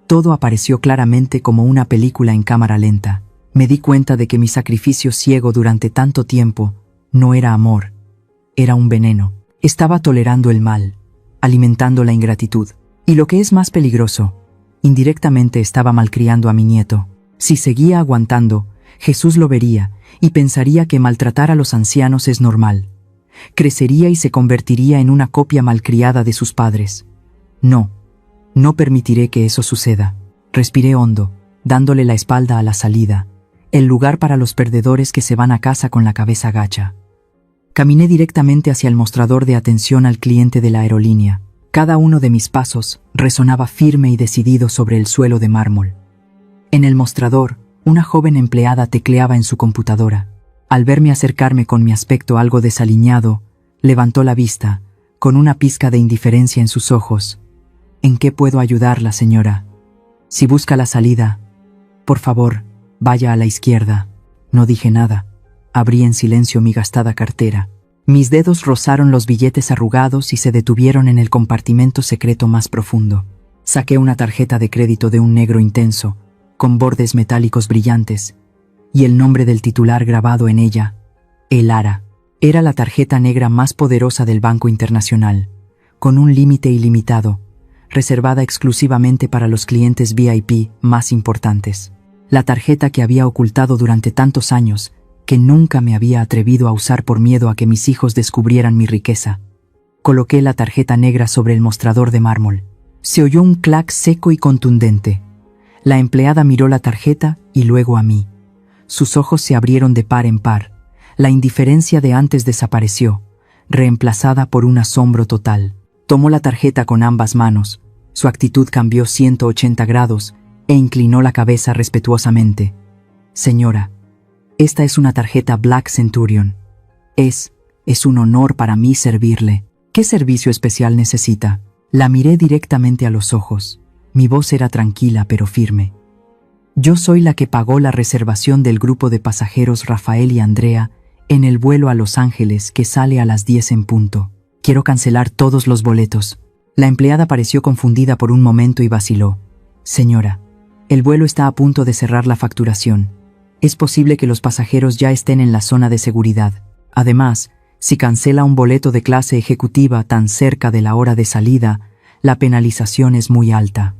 Speaker 1: Todo apareció claramente como una película en cámara lenta. Me di cuenta de que mi sacrificio ciego durante tanto tiempo no era amor, era un veneno. Estaba tolerando el mal, alimentando la ingratitud. Y lo que es más peligroso, indirectamente estaba malcriando a mi nieto. Si seguía aguantando, Jesús lo vería y pensaría que maltratar a los ancianos es normal. Crecería y se convertiría en una copia malcriada de sus padres. No, no permitiré que eso suceda. Respiré hondo, dándole la espalda a la salida, el lugar para los perdedores que se van a casa con la cabeza gacha. Caminé directamente hacia el mostrador de atención al cliente de la aerolínea. Cada uno de mis pasos resonaba firme y decidido sobre el suelo de mármol. En el mostrador, una joven empleada tecleaba en su computadora. Al verme acercarme con mi aspecto algo desaliñado, levantó la vista, con una pizca de indiferencia en sus ojos. «¿En qué puedo ayudarla, señora? Si busca la salida, por favor, vaya a la izquierda». No dije nada. Abrí en silencio mi gastada cartera. Mis dedos rozaron los billetes arrugados y se detuvieron en el compartimento secreto más profundo. Saqué una tarjeta de crédito de un negro intenso, con bordes metálicos brillantes, y el nombre del titular grabado en ella, Elara. Era la tarjeta negra más poderosa del Banco Internacional, con un límite ilimitado, reservada exclusivamente para los clientes VIP más importantes. La tarjeta que había ocultado durante tantos años, que nunca me había atrevido a usar por miedo a que mis hijos descubrieran mi riqueza. Coloqué la tarjeta negra sobre el mostrador de mármol. Se oyó un clac seco y contundente. La empleada miró la tarjeta y luego a mí. Sus ojos se abrieron de par en par. La indiferencia de antes desapareció, reemplazada por un asombro total. Tomó la tarjeta con ambas manos. Su actitud cambió 180 grados e inclinó la cabeza respetuosamente. Señora, esta es una tarjeta Black Centurion. Es un honor para mí servirle. ¿Qué servicio especial necesita? La miré directamente a los ojos. Mi voz era tranquila pero firme. Yo soy la que pagó la reservación del grupo de pasajeros Rafael y Andrea en el vuelo a Los Ángeles que sale a las 10 en punto. Quiero cancelar todos los boletos. La empleada pareció confundida por un momento y vaciló. Señora, el vuelo está a punto de cerrar la facturación. Es posible que los pasajeros ya estén en la zona de seguridad. Además, si cancela un boleto de clase ejecutiva tan cerca de la hora de salida, la penalización es muy alta.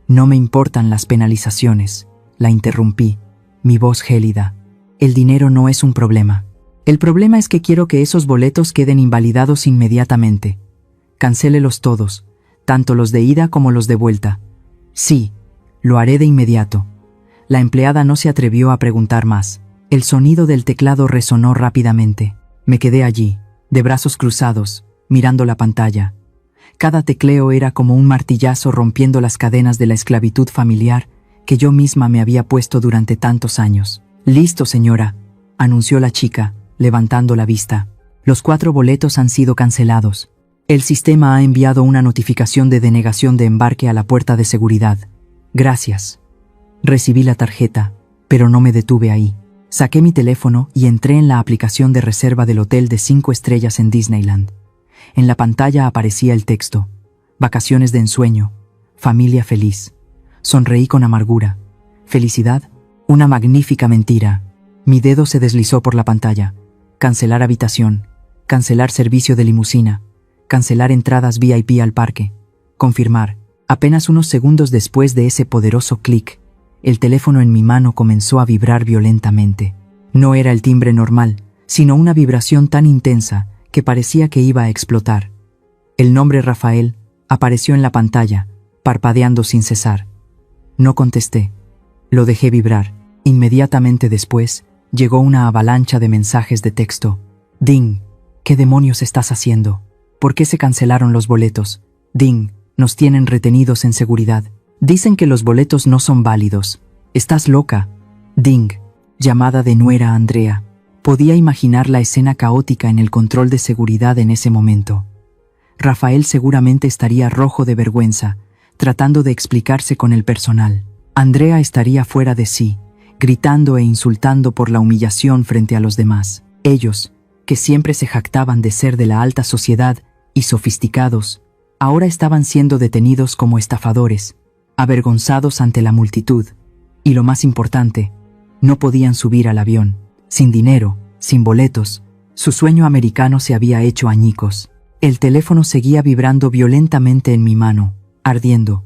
Speaker 1: No me importan las penalizaciones, la interrumpí, mi voz gélida. El dinero no es un problema. El problema es que quiero que esos boletos queden invalidados inmediatamente. Cancélelos todos, tanto los de ida como los de vuelta. Sí, lo haré de inmediato. La empleada no se atrevió a preguntar más. El sonido del teclado resonó rápidamente. Me quedé allí, de brazos cruzados, mirando la pantalla. Cada tecleo era como un martillazo rompiendo las cadenas de la esclavitud familiar que yo misma me había puesto durante tantos años. «Listo, señora», anunció la chica, levantando la vista. «Los 4 boletos han sido cancelados. El sistema ha enviado una notificación de denegación de embarque a la puerta de seguridad. Gracias». Recibí la tarjeta, pero no me detuve ahí. Saqué mi teléfono y entré en la aplicación de reserva del hotel de 5 estrellas en Disneyland. En la pantalla aparecía el texto: vacaciones de ensueño, familia feliz. Sonreí con amargura. ¿Felicidad? Una magnífica mentira. Mi dedo se deslizó por la pantalla. Cancelar habitación, cancelar servicio de limusina, cancelar entradas VIP al parque. Confirmar. Apenas unos segundos después de ese poderoso clic, el teléfono en mi mano comenzó a vibrar violentamente. No era el timbre normal, sino una vibración tan intensa que parecía que iba a explotar. El nombre Rafael apareció en la pantalla, parpadeando sin cesar. No contesté. Lo dejé vibrar. Inmediatamente después, llegó una avalancha de mensajes de texto. «Ding, ¿qué demonios estás haciendo? ¿Por qué se cancelaron los boletos? Ding, nos tienen retenidos en seguridad. Dicen que los boletos no son válidos. ¿Estás loca? Ding, llamada de nuera Andrea». Podía imaginar la escena caótica en el control de seguridad en ese momento. Rafael seguramente estaría rojo de vergüenza, tratando de explicarse con el personal. Andrea estaría fuera de sí, gritando e insultando por la humillación frente a los demás. Ellos, que siempre se jactaban de ser de la alta sociedad y sofisticados, ahora estaban siendo detenidos como estafadores, avergonzados ante la multitud. Y lo más importante, no podían subir al avión. Sin dinero, sin boletos, su sueño americano se había hecho añicos. El teléfono seguía vibrando violentamente en mi mano, ardiendo.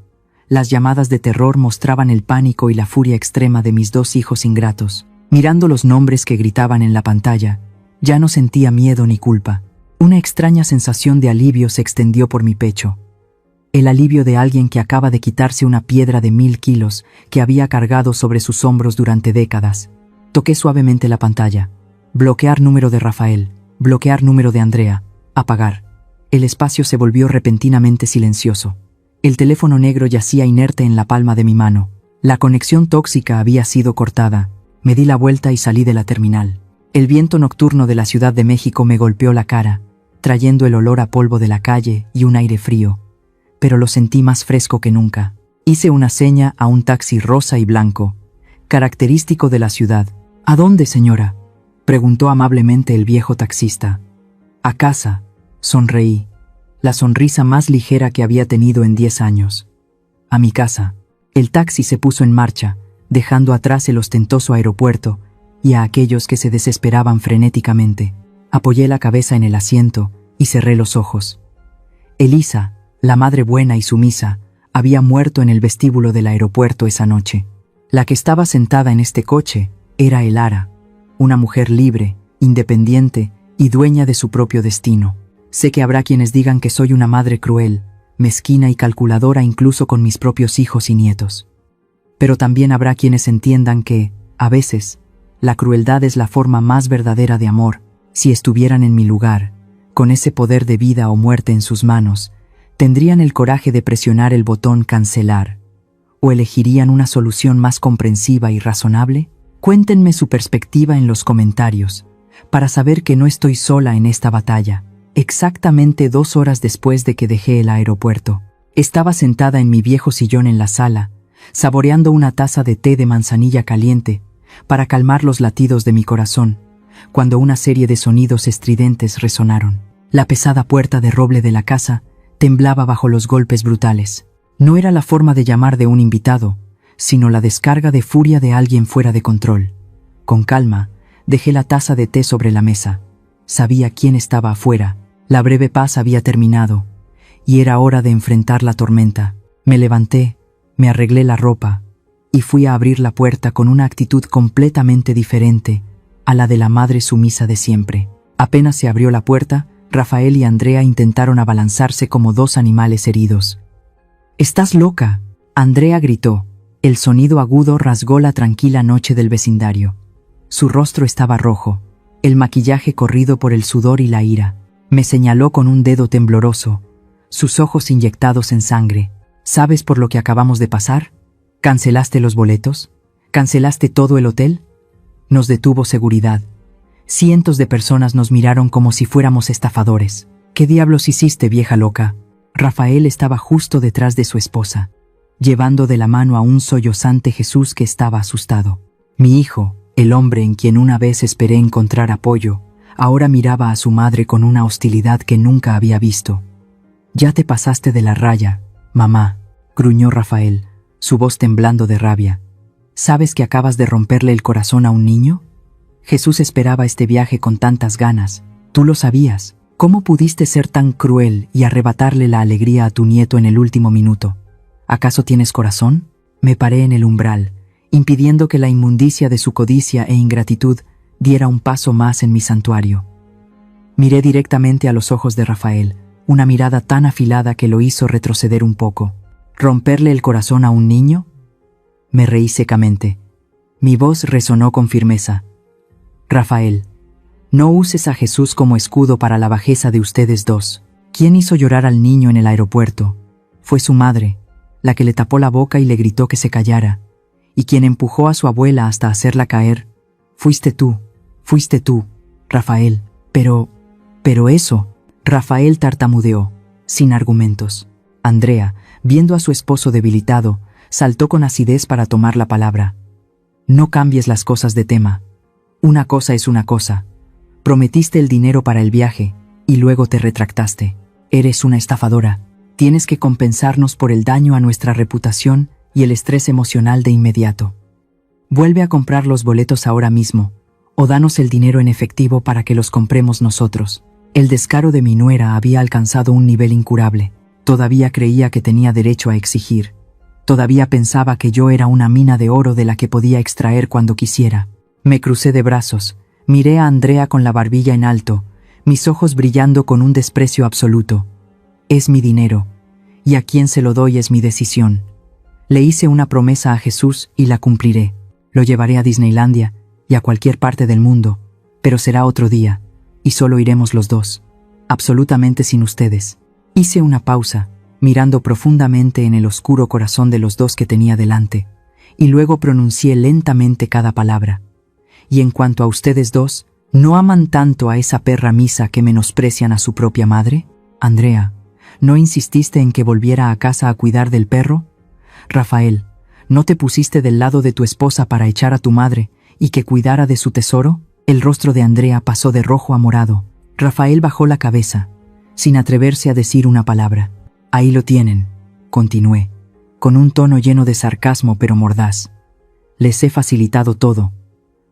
Speaker 1: Las llamadas de terror mostraban el pánico y la furia extrema de mis 2 hijos ingratos. Mirando los nombres que gritaban en la pantalla, ya no sentía miedo ni culpa. Una extraña sensación de alivio se extendió por mi pecho. El alivio de alguien que acaba de quitarse una piedra de 1000 kilos que había cargado sobre sus hombros durante décadas. Toqué suavemente la pantalla. Bloquear número de Rafael. Bloquear número de Andrea. Apagar. El espacio se volvió repentinamente silencioso. El teléfono negro yacía inerte en la palma de mi mano. La conexión tóxica había sido cortada. Me di la vuelta y salí de la terminal. El viento nocturno de la Ciudad de México me golpeó la cara, trayendo el olor a polvo de la calle y un aire frío. Pero lo sentí más fresco que nunca. Hice una seña a un taxi rosa y blanco, característico de la ciudad. «¿A dónde, señora?», preguntó amablemente el viejo taxista. «A casa», sonreí, la sonrisa más ligera que había tenido en 10 años. «A mi casa». El taxi se puso en marcha, dejando atrás el ostentoso aeropuerto y a aquellos que se desesperaban frenéticamente. Apoyé la cabeza en el asiento y cerré los ojos. Elisa, la madre buena y sumisa, había muerto en el vestíbulo del aeropuerto esa noche. La que estaba sentada en este coche era Elara, una mujer libre, independiente y dueña de su propio destino. Sé que habrá quienes digan que soy una madre cruel, mezquina y calculadora incluso con mis propios hijos y nietos. Pero también habrá quienes entiendan que, a veces, la crueldad es la forma más verdadera de amor. Si estuvieran en mi lugar, con ese poder de vida o muerte en sus manos, ¿tendrían el coraje de presionar el botón cancelar? ¿O elegirían una solución más comprensiva y razonable? Cuéntenme su perspectiva en los comentarios, para saber que no estoy sola en esta batalla. Exactamente 2 horas después de que dejé el aeropuerto, estaba sentada en mi viejo sillón en la sala, saboreando una taza de té de manzanilla caliente, para calmar los latidos de mi corazón, cuando una serie de sonidos estridentes resonaron. La pesada puerta de roble de la casa temblaba bajo los golpes brutales. No era la forma de llamar de un invitado, sino la descarga de furia de alguien fuera de control. Con calma, dejé la taza de té sobre la mesa. Sabía quién estaba afuera. La breve paz había terminado, y era hora de enfrentar la tormenta. Me levanté, me arreglé la ropa, y fui a abrir la puerta con una actitud completamente diferente a la de la madre sumisa de siempre. Apenas se abrió la puerta, Rafael y Andrea intentaron abalanzarse como 2 animales heridos. «¡Estás loca!», Andrea gritó. El sonido agudo rasgó la tranquila noche del vecindario. Su rostro estaba rojo, el maquillaje corrido por el sudor y la ira. Me señaló con un dedo tembloroso, sus ojos inyectados en sangre. «¿Sabes por lo que acabamos de pasar? ¿Cancelaste los boletos? ¿Cancelaste todo el hotel?». Nos detuvo seguridad. Cientos de personas nos miraron como si fuéramos estafadores. «¿Qué diablos hiciste, vieja loca?». Rafael estaba justo detrás de su esposa, llevando de la mano a un sollozante Jesús que estaba asustado. Mi hijo, el hombre en quien una vez esperé encontrar apoyo, ahora miraba a su madre con una hostilidad que nunca había visto. «Ya te pasaste de la raya, mamá», gruñó Rafael, su voz temblando de rabia. «¿Sabes que acabas de romperle el corazón a un niño? Jesús esperaba este viaje con tantas ganas. Tú lo sabías. ¿Cómo pudiste ser tan cruel y arrebatarle la alegría a tu nieto en el último minuto? ¿Acaso tienes corazón?». Me paré en el umbral, impidiendo que la inmundicia de su codicia e ingratitud diera un paso más en mi santuario. Miré directamente a los ojos de Rafael, una mirada tan afilada que lo hizo retroceder un poco. ¿Romperle el corazón a un niño? Me reí secamente. Mi voz resonó con firmeza. «Rafael, no uses a Jesús como escudo para la bajeza de ustedes dos. ¿Quién hizo llorar al niño en el aeropuerto? Fue su madre, la que le tapó la boca y le gritó que se callara. Y quien empujó a su abuela hasta hacerla caer. Fuiste tú, Rafael. Pero eso», Rafael tartamudeó, sin argumentos. Andrea, viendo a su esposo debilitado, saltó con acidez para tomar la palabra. «No cambies las cosas de tema. Una cosa es una cosa. Prometiste el dinero para el viaje, y luego te retractaste. Eres una estafadora. Tienes que compensarnos por el daño a nuestra reputación y el estrés emocional de inmediato. Vuelve a comprar los boletos ahora mismo, o danos el dinero en efectivo para que los compremos nosotros». El descaro de mi nuera había alcanzado un nivel incurable. Todavía creía que tenía derecho a exigir. Todavía pensaba que yo era una mina de oro de la que podía extraer cuando quisiera. Me crucé de brazos, miré a Andrea con la barbilla en alto, mis ojos brillando con un desprecio absoluto. «Es mi dinero, y a quien se lo doy es mi decisión. Le hice una promesa a Jesús y la cumpliré. Lo llevaré a Disneylandia y a cualquier parte del mundo, pero será otro día, y solo iremos los dos, absolutamente sin ustedes». Hice una pausa, mirando profundamente en el oscuro corazón de los dos que tenía delante, y luego pronuncié lentamente cada palabra. «Y en cuanto a ustedes dos, ¿no aman tanto a esa perra misa que menosprecian a su propia madre? Andrea, ¿no insististe en que volviera a casa a cuidar del perro? Rafael, ¿no te pusiste del lado de tu esposa para echar a tu madre y que cuidara de su tesoro?» El rostro de Andrea pasó de rojo a morado. Rafael bajó la cabeza, sin atreverse a decir una palabra. «Ahí lo tienen», continué, con un tono lleno de sarcasmo pero mordaz. «Les he facilitado todo.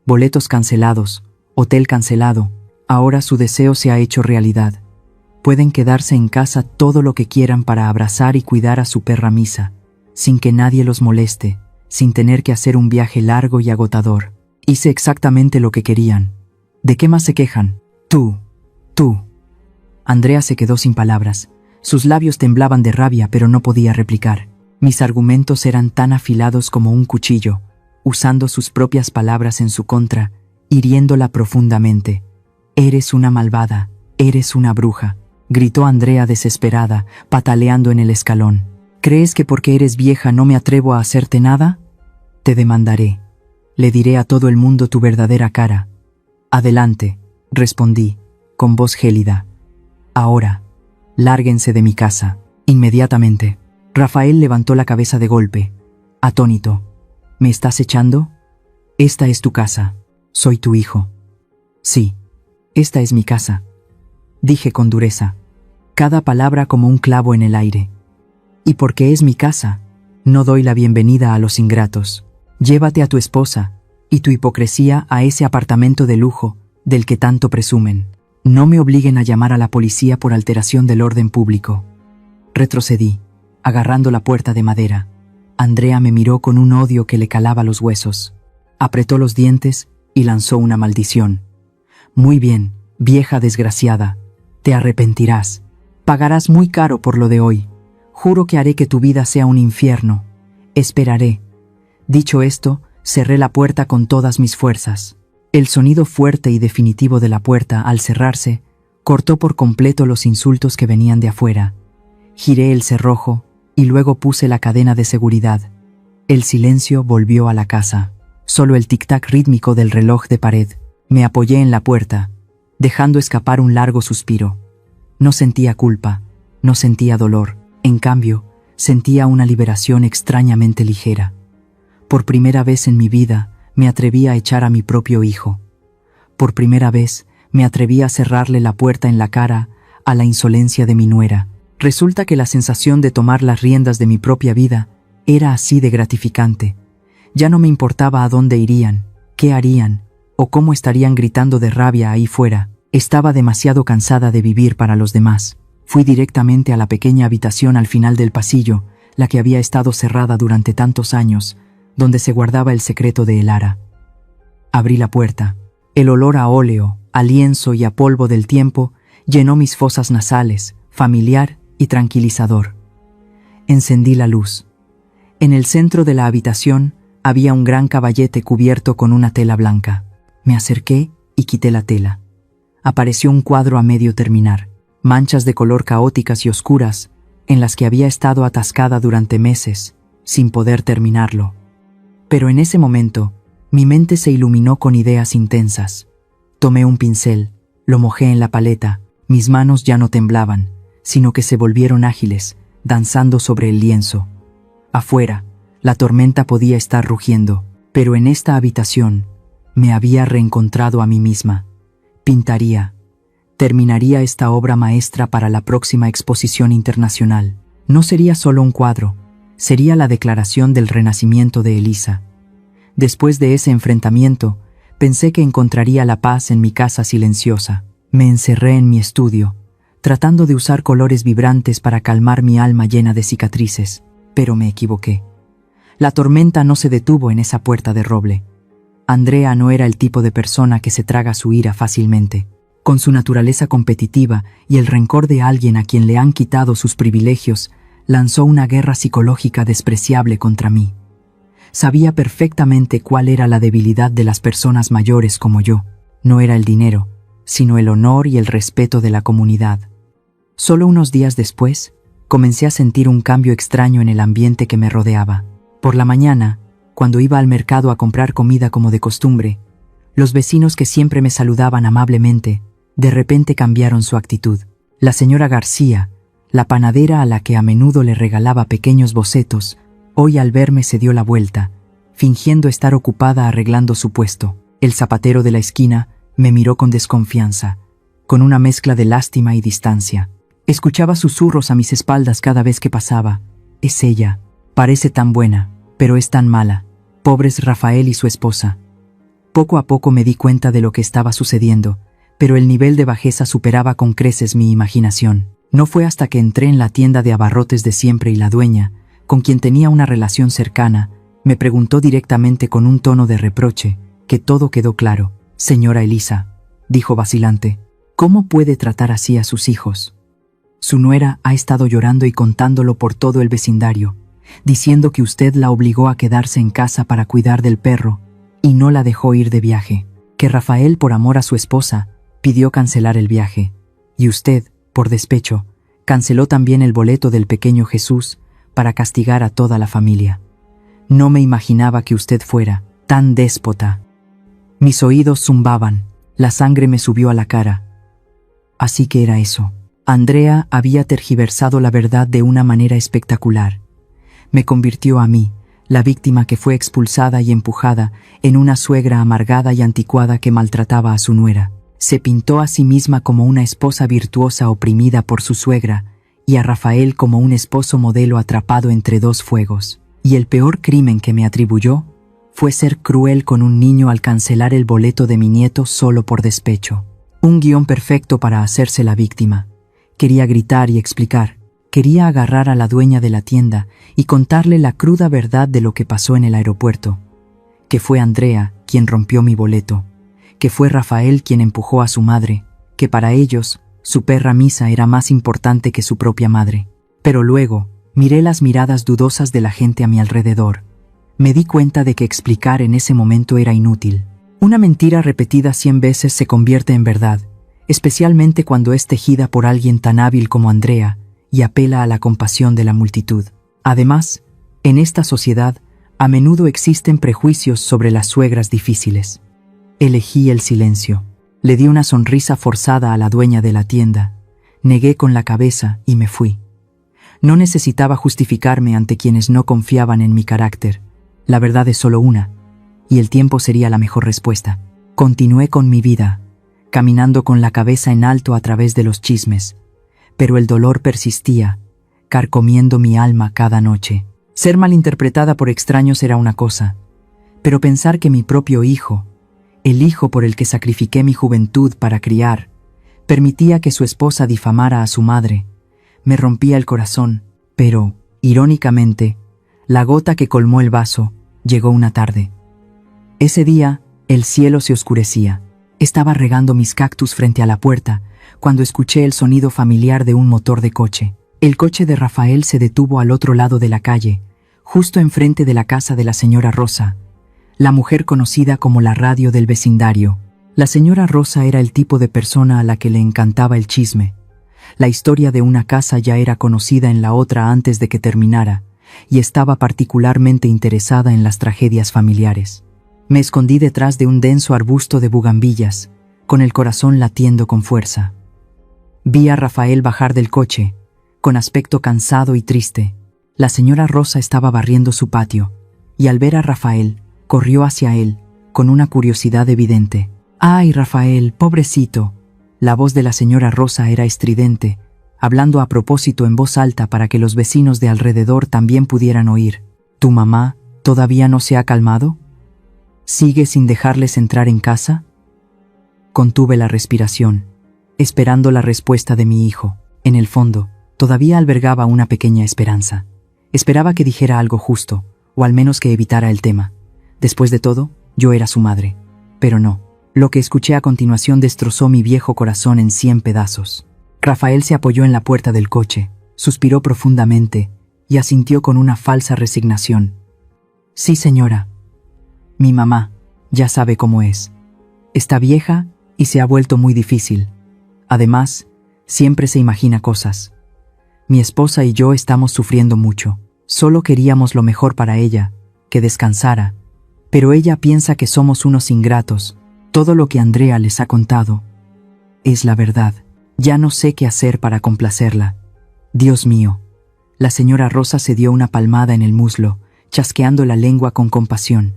Speaker 1: Boletos cancelados, hotel cancelado, ahora su deseo se ha hecho realidad. Pueden quedarse en casa todo lo que quieran para abrazar y cuidar a su perra misa, sin que nadie los moleste, sin tener que hacer un viaje largo y agotador. Hice exactamente lo que querían. ¿De qué más se quejan? Tú. Andrea se quedó sin palabras. Sus labios temblaban de rabia, pero no podía replicar. Mis argumentos eran tan afilados como un cuchillo, usando sus propias palabras en su contra, hiriéndola profundamente. «Eres una malvada, eres una bruja», gritó Andrea desesperada, pataleando en el escalón. «¿Crees que porque eres vieja no me atrevo a hacerte nada? Te demandaré. Le diré a todo el mundo tu verdadera cara». «Adelante», respondí, con voz gélida. «Ahora, lárguense de mi casa, inmediatamente». Rafael levantó la cabeza de golpe, atónito. «¿Me estás echando? Esta es tu casa. Soy tu hijo». «Sí, esta es mi casa», dije con dureza, cada palabra como un clavo en el aire. «Y porque es mi casa, no doy la bienvenida a los ingratos. Llévate a tu esposa y tu hipocresía a ese apartamento de lujo del que tanto presumen. No me obliguen a llamar a la policía por alteración del orden público». Retrocedí, agarrando la puerta de madera. Andrea me miró con un odio que le calaba los huesos. Apretó los dientes y lanzó una maldición. «Muy bien, vieja desgraciada. Te arrepentirás. Pagarás muy caro por lo de hoy. Juro que haré que tu vida sea un infierno. Esperaré». Dicho esto, cerré la puerta con todas mis fuerzas. El sonido fuerte y definitivo de la puerta, al cerrarse, cortó por completo los insultos que venían de afuera. Giré el cerrojo y luego puse la cadena de seguridad. El silencio volvió a la casa. Solo el tic-tac rítmico del reloj de pared. Me apoyé en la puerta, dejando escapar un largo suspiro. No sentía culpa, no sentía dolor. En cambio, sentía una liberación extrañamente ligera. Por primera vez en mi vida, me atreví a echar a mi propio hijo. Por primera vez, me atreví a cerrarle la puerta en la cara a la insolencia de mi nuera. Resulta que la sensación de tomar las riendas de mi propia vida era así de gratificante. Ya no me importaba a dónde irían, qué harían, o cómo estarían gritando de rabia ahí fuera. Estaba demasiado cansada de vivir para los demás. Fui directamente a la pequeña habitación al final del pasillo, la que había estado cerrada durante tantos años, donde se guardaba el secreto de Elara. Abrí la puerta. El olor a óleo, a lienzo y a polvo del tiempo llenó mis fosas nasales, familiar y tranquilizador. Encendí la luz. En el centro de la habitación había un gran caballete cubierto con una tela blanca. Me acerqué y quité la tela. Apareció un cuadro a medio terminar, manchas de color caóticas y oscuras, en las que había estado atascada durante meses, sin poder terminarlo. Pero en ese momento, mi mente se iluminó con ideas intensas. Tomé un pincel, lo mojé en la paleta, mis manos ya no temblaban, sino que se volvieron ágiles, danzando sobre el lienzo. Afuera, la tormenta podía estar rugiendo, pero en esta habitación me había reencontrado a mí misma. Pintaría. Terminaría esta obra maestra para la próxima exposición internacional. No sería solo un cuadro, sería la declaración del renacimiento de Elisa. Después de ese enfrentamiento, pensé que encontraría la paz en mi casa silenciosa. Me encerré en mi estudio, tratando de usar colores vibrantes para calmar mi alma llena de cicatrices, pero me equivoqué. La tormenta no se detuvo en esa puerta de roble. Andrea no era el tipo de persona que se traga su ira fácilmente. Con su naturaleza competitiva y el rencor de alguien a quien le han quitado sus privilegios, lanzó una guerra psicológica despreciable contra mí. Sabía perfectamente cuál era la debilidad de las personas mayores como yo. No era el dinero, sino el honor y el respeto de la comunidad. Solo unos días después, comencé a sentir un cambio extraño en el ambiente que me rodeaba. Por la mañana, cuando iba al mercado a comprar comida como de costumbre, los vecinos que siempre me saludaban amablemente, de repente cambiaron su actitud. La señora García, la panadera a la que a menudo le regalaba pequeños bocetos, hoy al verme se dio la vuelta, fingiendo estar ocupada arreglando su puesto. El zapatero de la esquina me miró con desconfianza, con una mezcla de lástima y distancia. Escuchaba susurros a mis espaldas cada vez que pasaba. «Es ella. Parece tan buena, pero es tan mala. Pobres Rafael y su esposa». Poco a poco me di cuenta de lo que estaba sucediendo, pero el nivel de bajeza superaba con creces mi imaginación. No fue hasta que entré en la tienda de abarrotes de siempre y la dueña, con quien tenía una relación cercana, me preguntó directamente con un tono de reproche, que todo quedó claro. Señora Elisa, dijo vacilante, ¿cómo puede tratar así a sus hijos? Su nuera ha estado llorando y contándolo por todo el vecindario, diciendo que usted la obligó a quedarse en casa para cuidar del perro y no la dejó ir de viaje, que Rafael, por amor a su esposa, pidió cancelar el viaje, y usted, por despecho, canceló también el boleto del pequeño Jesús para castigar a toda la familia. No me imaginaba que usted fuera tan déspota. Mis oídos zumbaban, la sangre me subió a la cara. Así que era eso. Andrea había tergiversado la verdad de una manera espectacular. Me convirtió a mí, la víctima que fue expulsada y empujada, en una suegra amargada y anticuada que maltrataba a su nuera. Se pintó a sí misma como una esposa virtuosa oprimida por su suegra, y a Rafael como un esposo modelo atrapado entre dos fuegos. Y el peor crimen que me atribuyó fue ser cruel con un niño al cancelar el boleto de mi nieto solo por despecho. Un guión perfecto para hacerse la víctima. Quería gritar y explicar. Quería agarrar a la dueña de la tienda y contarle la cruda verdad de lo que pasó en el aeropuerto. Que fue Andrea quien rompió mi boleto. Que fue Rafael quien empujó a su madre. Que para ellos, su perra Misa era más importante que su propia madre. Pero luego, miré las miradas dudosas de la gente a mi alrededor. Me di cuenta de que explicar en ese momento era inútil. Una mentira repetida 100 veces se convierte en verdad, especialmente cuando es tejida por alguien tan hábil como Andrea y apela a la compasión de la multitud. Además, en esta sociedad, a menudo existen prejuicios sobre las suegras difíciles. Elegí el silencio. Le di una sonrisa forzada a la dueña de la tienda. Negué con la cabeza y me fui. No necesitaba justificarme ante quienes no confiaban en mi carácter. La verdad es solo una, y el tiempo sería la mejor respuesta. Continué con mi vida, caminando con la cabeza en alto a través de los chismes, pero el dolor persistía, carcomiendo mi alma cada noche. Ser malinterpretada por extraños era una cosa, pero pensar que mi propio hijo, el hijo por el que sacrifiqué mi juventud para criar, permitía que su esposa difamara a su madre, me rompía el corazón. Pero, irónicamente, la gota que colmó el vaso llegó una tarde. Ese día, el cielo se oscurecía. Estaba regando mis cactus frente a la puerta cuando escuché el sonido familiar de un motor de coche. El coche de Rafael se detuvo al otro lado de la calle, justo enfrente de la casa de la señora Rosa, la mujer conocida como la radio del vecindario. La señora Rosa era el tipo de persona a la que le encantaba el chisme. La historia de una casa ya era conocida en la otra antes de que terminara, y estaba particularmente interesada en las tragedias familiares. Me escondí detrás de un denso arbusto de bugambillas, con el corazón latiendo con fuerza. Vi a Rafael bajar del coche, con aspecto cansado y triste. La señora Rosa estaba barriendo su patio, y al ver a Rafael, corrió hacia él, con una curiosidad evidente. «¡Ay, Rafael, pobrecito!». La voz de la señora Rosa era estridente, hablando a propósito en voz alta para que los vecinos de alrededor también pudieran oír. «¿Tu mamá todavía no se ha calmado? ¿Sigue sin dejarles entrar en casa?». Contuve la respiración, esperando la respuesta de mi hijo. En el fondo, todavía albergaba una pequeña esperanza. Esperaba que dijera algo justo, o al menos que evitara el tema. Después de todo, yo era su madre. Pero no. Lo que escuché a continuación destrozó mi viejo corazón en 100 pedazos. Rafael se apoyó en la puerta del coche, suspiró profundamente y asintió con una falsa resignación. «Sí, señora. Mi mamá, ya sabe cómo es. Está vieja y se ha vuelto muy difícil. Además, siempre se imagina cosas. Mi esposa y yo estamos sufriendo mucho. Solo queríamos lo mejor para ella, que descansara. Pero ella piensa que somos unos ingratos. Todo lo que Andrea les ha contado es la verdad. Ya no sé qué hacer para complacerla. Dios mío». La señora Rosa se dio una palmada en el muslo, chasqueando la lengua con compasión.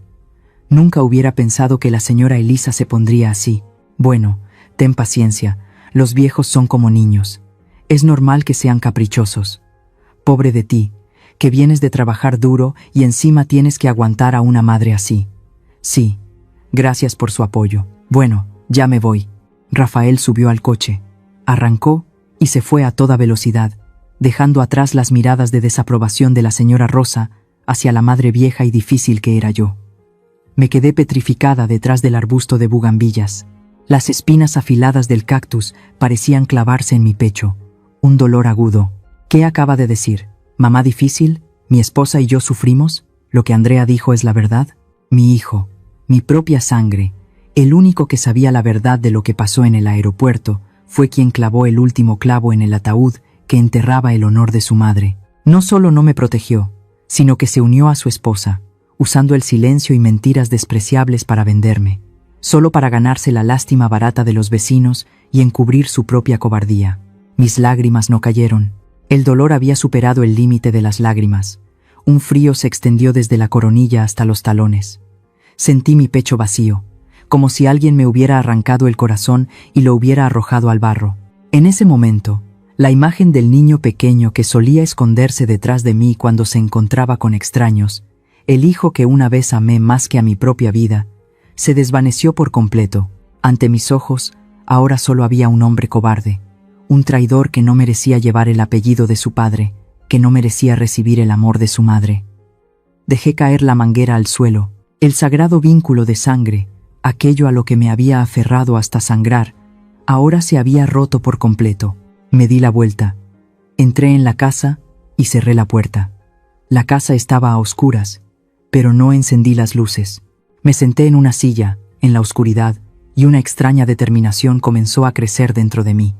Speaker 1: Nunca hubiera pensado que la señora Elisa se pondría así. «Bueno, ten paciencia. Los viejos son como niños. Es normal que sean caprichosos. Pobre de ti, que vienes de trabajar duro y encima tienes que aguantar a una madre así. Sí. Gracias por su apoyo. Bueno, ya me voy». Rafael subió al coche, arrancó y se fue a toda velocidad, dejando atrás las miradas de desaprobación de la señora Rosa hacia la madre vieja y difícil que era yo. Me quedé petrificada detrás del arbusto de bugambillas. Las espinas afiladas del cactus parecían clavarse en mi pecho. Un dolor agudo. ¿Qué acaba de decir? ¿Mamá difícil? ¿Mi esposa y yo sufrimos? ¿Lo que Andrea dijo es la verdad? Mi hijo, mi propia sangre, el único que sabía la verdad de lo que pasó en el aeropuerto, fue quien clavó el último clavo en el ataúd que enterraba el honor de su madre. No solo no me protegió, sino que se unió a su esposa, usando el silencio y mentiras despreciables para venderme, solo para ganarse la lástima barata de los vecinos y encubrir su propia cobardía. Mis lágrimas no cayeron. El dolor había superado el límite de las lágrimas. Un frío se extendió desde la coronilla hasta los talones. Sentí mi pecho vacío, como si alguien me hubiera arrancado el corazón y lo hubiera arrojado al barro. En ese momento, la imagen del niño pequeño que solía esconderse detrás de mí cuando se encontraba con extraños, el hijo que una vez amé más que a mi propia vida, se desvaneció por completo. Ante mis ojos, ahora solo había un hombre cobarde, un traidor que no merecía llevar el apellido de su padre, que no merecía recibir el amor de su madre. Dejé caer la manguera al suelo, el sagrado vínculo de sangre, aquello a lo que me había aferrado hasta sangrar, ahora se había roto por completo. Me di la vuelta, entré en la casa y cerré la puerta. La casa estaba a oscuras, pero no encendí las luces. Me senté en una silla, en la oscuridad, y una extraña determinación comenzó a crecer dentro de mí.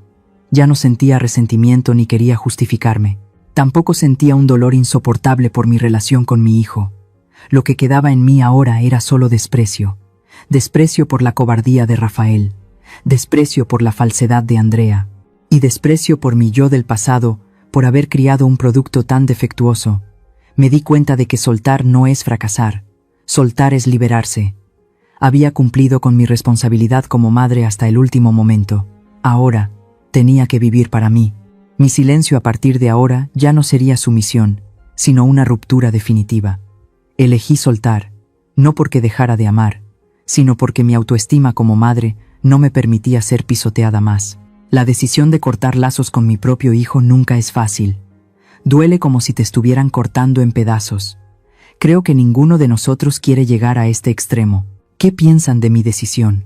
Speaker 1: Ya no sentía resentimiento ni quería justificarme. Tampoco sentía un dolor insoportable por mi relación con mi hijo. Lo que quedaba en mí ahora era solo desprecio. Desprecio por la cobardía de Rafael, desprecio por la falsedad de Andrea, y desprecio por mi yo del pasado, por haber criado un producto tan defectuoso. Me di cuenta de que soltar no es fracasar, soltar es liberarse. Había cumplido con mi responsabilidad como madre hasta el último momento. Ahora, tenía que vivir para mí. Mi silencio a partir de ahora ya no sería sumisión, sino una ruptura definitiva. Elegí soltar, no porque dejara de amar, sino porque mi autoestima como madre no me permitía ser pisoteada más. La decisión de cortar lazos con mi propio hijo nunca es fácil. Duele como si te estuvieran cortando en pedazos. Creo que ninguno de nosotros quiere llegar a este extremo. ¿Qué piensan de mi decisión?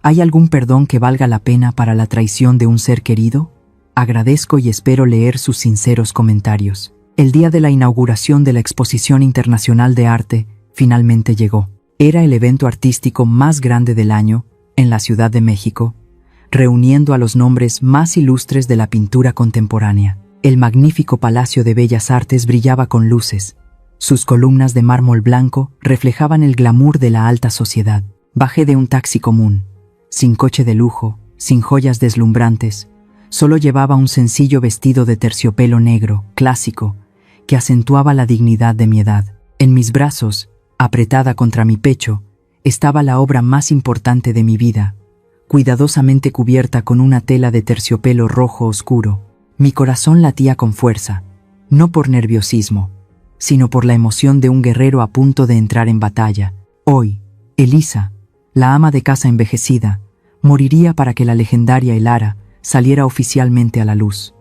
Speaker 1: ¿Hay algún perdón que valga la pena para la traición de un ser querido? Agradezco y espero leer sus sinceros comentarios. El día de la inauguración de la Exposición Internacional de Arte finalmente llegó. Era el evento artístico más grande del año, en la Ciudad de México, reuniendo a los nombres más ilustres de la pintura contemporánea. El magnífico Palacio de Bellas Artes brillaba con luces. Sus columnas de mármol blanco reflejaban el glamour de la alta sociedad. Bajé de un taxi común, sin coche de lujo, sin joyas deslumbrantes. Solo llevaba un sencillo vestido de terciopelo negro, clásico, que acentuaba la dignidad de mi edad. En mis brazos, apretada contra mi pecho, estaba la obra más importante de mi vida, cuidadosamente cubierta con una tela de terciopelo rojo oscuro. Mi corazón latía con fuerza, no por nerviosismo, sino por la emoción de un guerrero a punto de entrar en batalla. Hoy, Elisa, la ama de casa envejecida, moriría para que la legendaria Elara saliera oficialmente a la luz.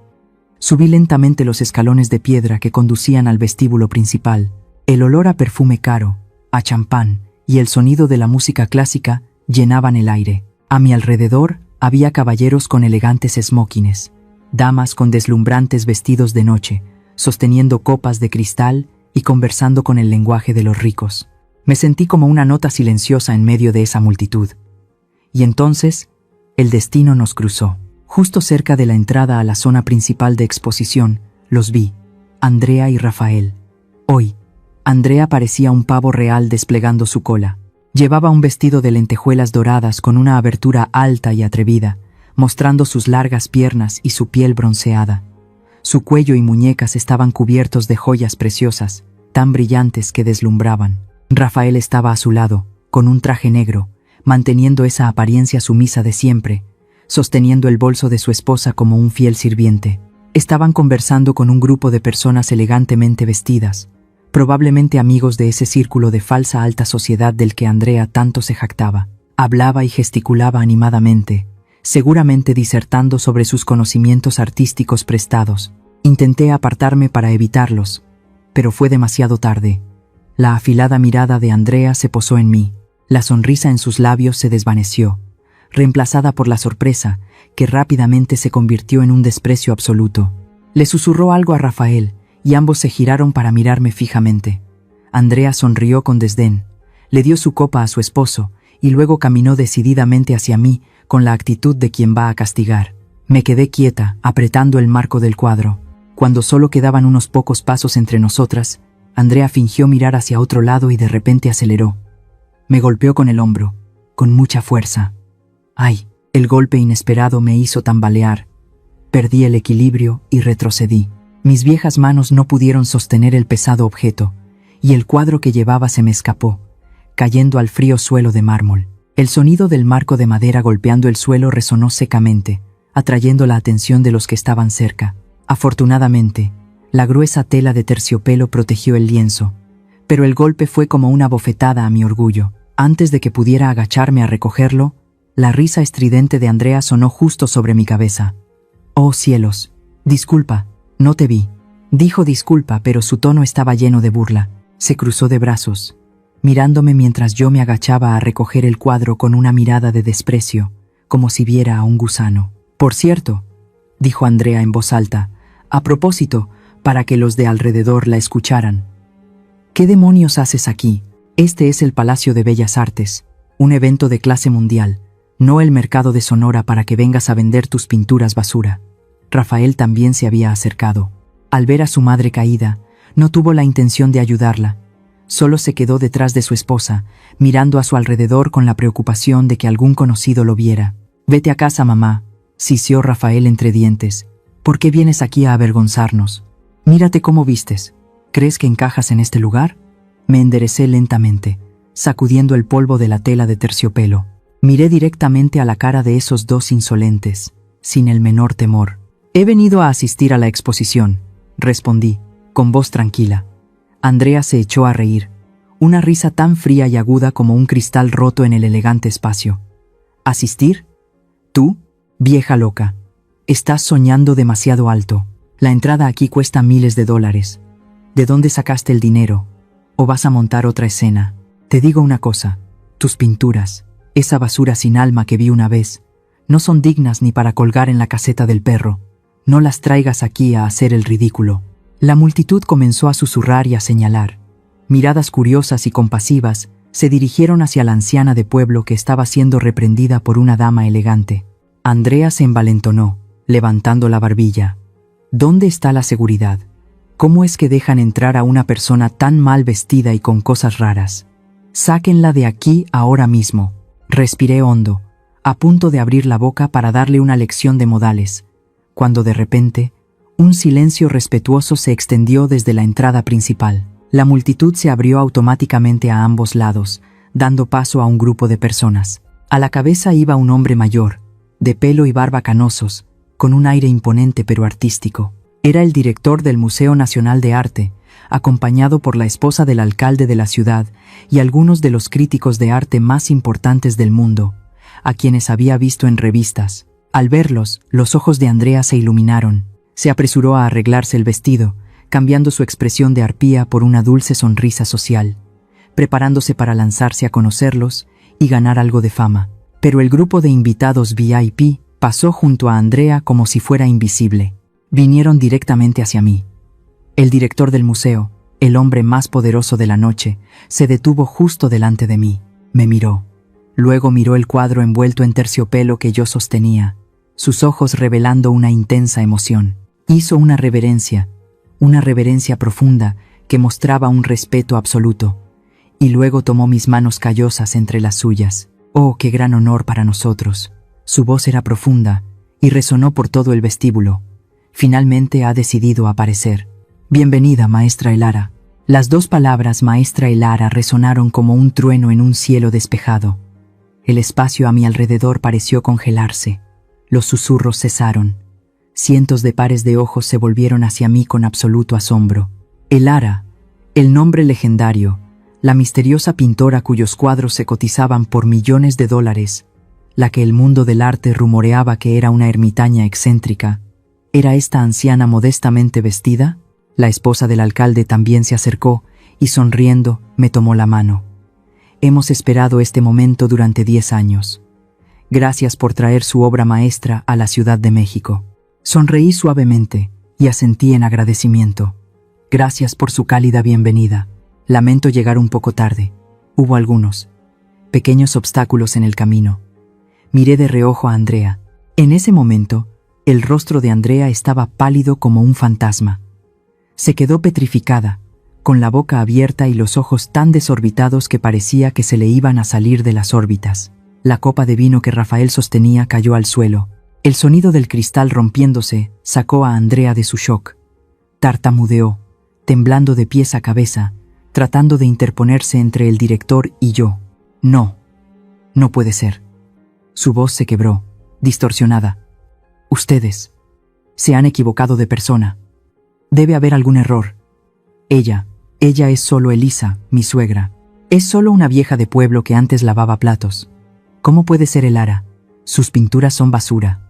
Speaker 1: Subí lentamente los escalones de piedra que conducían al vestíbulo principal. El olor a perfume caro, a champán y el sonido de la música clásica llenaban el aire. A mi alrededor había caballeros con elegantes esmóquines, damas con deslumbrantes vestidos de noche, sosteniendo copas de cristal y conversando con el lenguaje de los ricos. Me sentí como una nota silenciosa en medio de esa multitud. Y entonces, el destino nos cruzó. Justo cerca de la entrada a la zona principal de exposición, los vi, Andrea y Rafael. Hoy, Andrea parecía un pavo real desplegando su cola. Llevaba un vestido de lentejuelas doradas con una abertura alta y atrevida, mostrando sus largas piernas y su piel bronceada. Su cuello y muñecas estaban cubiertos de joyas preciosas, tan brillantes que deslumbraban. Rafael estaba a su lado, con un traje negro, manteniendo esa apariencia sumisa de siempre, sosteniendo el bolso de su esposa como un fiel sirviente. Estaban conversando con un grupo de personas elegantemente vestidas, probablemente amigos de ese círculo de falsa alta sociedad del que Andrea tanto se jactaba. Hablaba y gesticulaba animadamente, seguramente disertando sobre sus conocimientos artísticos prestados. Intenté apartarme para evitarlos, pero fue demasiado tarde. La afilada mirada de Andrea se posó en mí. La sonrisa en sus labios se desvaneció, reemplazada por la sorpresa, que rápidamente se convirtió en un desprecio absoluto. Le susurró algo a Rafael, y ambos se giraron para mirarme fijamente. Andrea sonrió con desdén, le dio su copa a su esposo, y luego caminó decididamente hacia mí, con la actitud de quien va a castigar. Me quedé quieta, apretando el marco del cuadro. Cuando solo quedaban unos pocos pasos entre nosotras, Andrea fingió mirar hacia otro lado y de repente aceleró. Me golpeó con el hombro, con mucha fuerza. ¡Ay! El golpe inesperado me hizo tambalear. Perdí el equilibrio y retrocedí. Mis viejas manos no pudieron sostener el pesado objeto, y el cuadro que llevaba se me escapó, cayendo al frío suelo de mármol. El sonido del marco de madera golpeando el suelo resonó secamente, atrayendo la atención de los que estaban cerca. Afortunadamente, la gruesa tela de terciopelo protegió el lienzo, pero el golpe fue como una bofetada a mi orgullo. Antes de que pudiera agacharme a recogerlo, la risa estridente de Andrea sonó justo sobre mi cabeza. «Oh cielos, disculpa, no te vi». Dijo disculpa, pero su tono estaba lleno de burla. Se cruzó de brazos, mirándome mientras yo me agachaba a recoger el cuadro con una mirada de desprecio, como si viera a un gusano. «Por cierto», dijo Andrea en voz alta, a propósito, para que los de alrededor la escucharan. «¿Qué demonios haces aquí? Este es el Palacio de Bellas Artes, un evento de clase mundial, no el mercado de Sonora para que vengas a vender tus pinturas basura». Rafael también se había acercado. Al ver a su madre caída, no tuvo la intención de ayudarla. Solo se quedó detrás de su esposa, mirando a su alrededor con la preocupación de que algún conocido lo viera. «Vete a casa, mamá», sisió Rafael entre dientes. «¿Por qué vienes aquí a avergonzarnos? Mírate cómo vistes. ¿Crees que encajas en este lugar?». Me enderecé lentamente, sacudiendo el polvo de la tela de terciopelo. Miré directamente a la cara de esos dos insolentes, sin el menor temor. «He venido a asistir a la exposición», respondí, con voz tranquila. Andrea se echó a reír, una risa tan fría y aguda como un cristal roto en el elegante espacio. «¿Asistir? ¿Tú? Vieja loca. Estás soñando demasiado alto. La entrada aquí cuesta miles de dólares. ¿De dónde sacaste el dinero? ¿O vas a montar otra escena? Te digo una cosa, tus pinturas, esa basura sin alma que vi una vez, no son dignas ni para colgar en la caseta del perro. No las traigas aquí a hacer el ridículo». La multitud comenzó a susurrar y a señalar. Miradas curiosas y compasivas se dirigieron hacia la anciana de pueblo que estaba siendo reprendida por una dama elegante. Andrea se envalentonó, levantando la barbilla. «¿Dónde está la seguridad? ¿Cómo es que dejan entrar a una persona tan mal vestida y con cosas raras? Sáquenla de aquí ahora mismo». Respiré hondo, a punto de abrir la boca para darle una lección de modales, cuando de repente, un silencio respetuoso se extendió desde la entrada principal. La multitud se abrió automáticamente a ambos lados, dando paso a un grupo de personas. A la cabeza iba un hombre mayor, de pelo y barba canosos, con un aire imponente pero artístico. Era el director del Museo Nacional de Arte, acompañado por la esposa del alcalde de la ciudad y algunos de los críticos de arte más importantes del mundo, a quienes había visto en revistas. Al verlos, los ojos de Andrea se iluminaron. Se apresuró a arreglarse el vestido, cambiando su expresión de arpía por una dulce sonrisa social, preparándose para lanzarse a conocerlos y ganar algo de fama. Pero el grupo de invitados VIP pasó junto a Andrea como si fuera invisible. Vinieron directamente hacia mí. El director del museo, el hombre más poderoso de la noche, se detuvo justo delante de mí. Me miró. Luego miró el cuadro envuelto en terciopelo que yo sostenía, sus ojos revelando una intensa emoción. Hizo una reverencia profunda que mostraba un respeto absoluto, y luego tomó mis manos callosas entre las suyas. «Oh, qué gran honor para nosotros». Su voz era profunda y resonó por todo el vestíbulo. «Finalmente ha decidido aparecer. Bienvenida, maestra Elara». Las dos palabras maestra Elara resonaron como un trueno en un cielo despejado. El espacio a mi alrededor pareció congelarse. Los susurros cesaron. Cientos de pares de ojos se volvieron hacia mí con absoluto asombro. Elara, el nombre legendario, la misteriosa pintora cuyos cuadros se cotizaban por millones de dólares, la que el mundo del arte rumoreaba que era una ermitaña excéntrica. ¿Era esta anciana modestamente vestida? La esposa del alcalde también se acercó y sonriendo me tomó la mano. Hemos esperado este momento durante 10 años. Gracias por traer su obra maestra a la Ciudad de México. Sonreí suavemente y asentí en agradecimiento. Gracias por su cálida bienvenida. Lamento llegar un poco tarde. Hubo algunos pequeños obstáculos en el camino. Miré de reojo a Andrea. En ese momento, el rostro de Andrea estaba pálido como un fantasma. Se quedó petrificada, con la boca abierta y los ojos tan desorbitados que parecía que se le iban a salir de las órbitas. La copa de vino que Rafael sostenía cayó al suelo. El sonido del cristal rompiéndose sacó a Andrea de su shock. Tartamudeó, temblando de pies a cabeza, tratando de interponerse entre el director y yo. No puede ser. Su voz se quebró, distorsionada. Ustedes se han equivocado de persona. Debe haber algún error. Ella es solo Elisa, mi suegra. Es solo una vieja de pueblo que antes lavaba platos. ¿Cómo puede ser Elara? Sus pinturas son basura.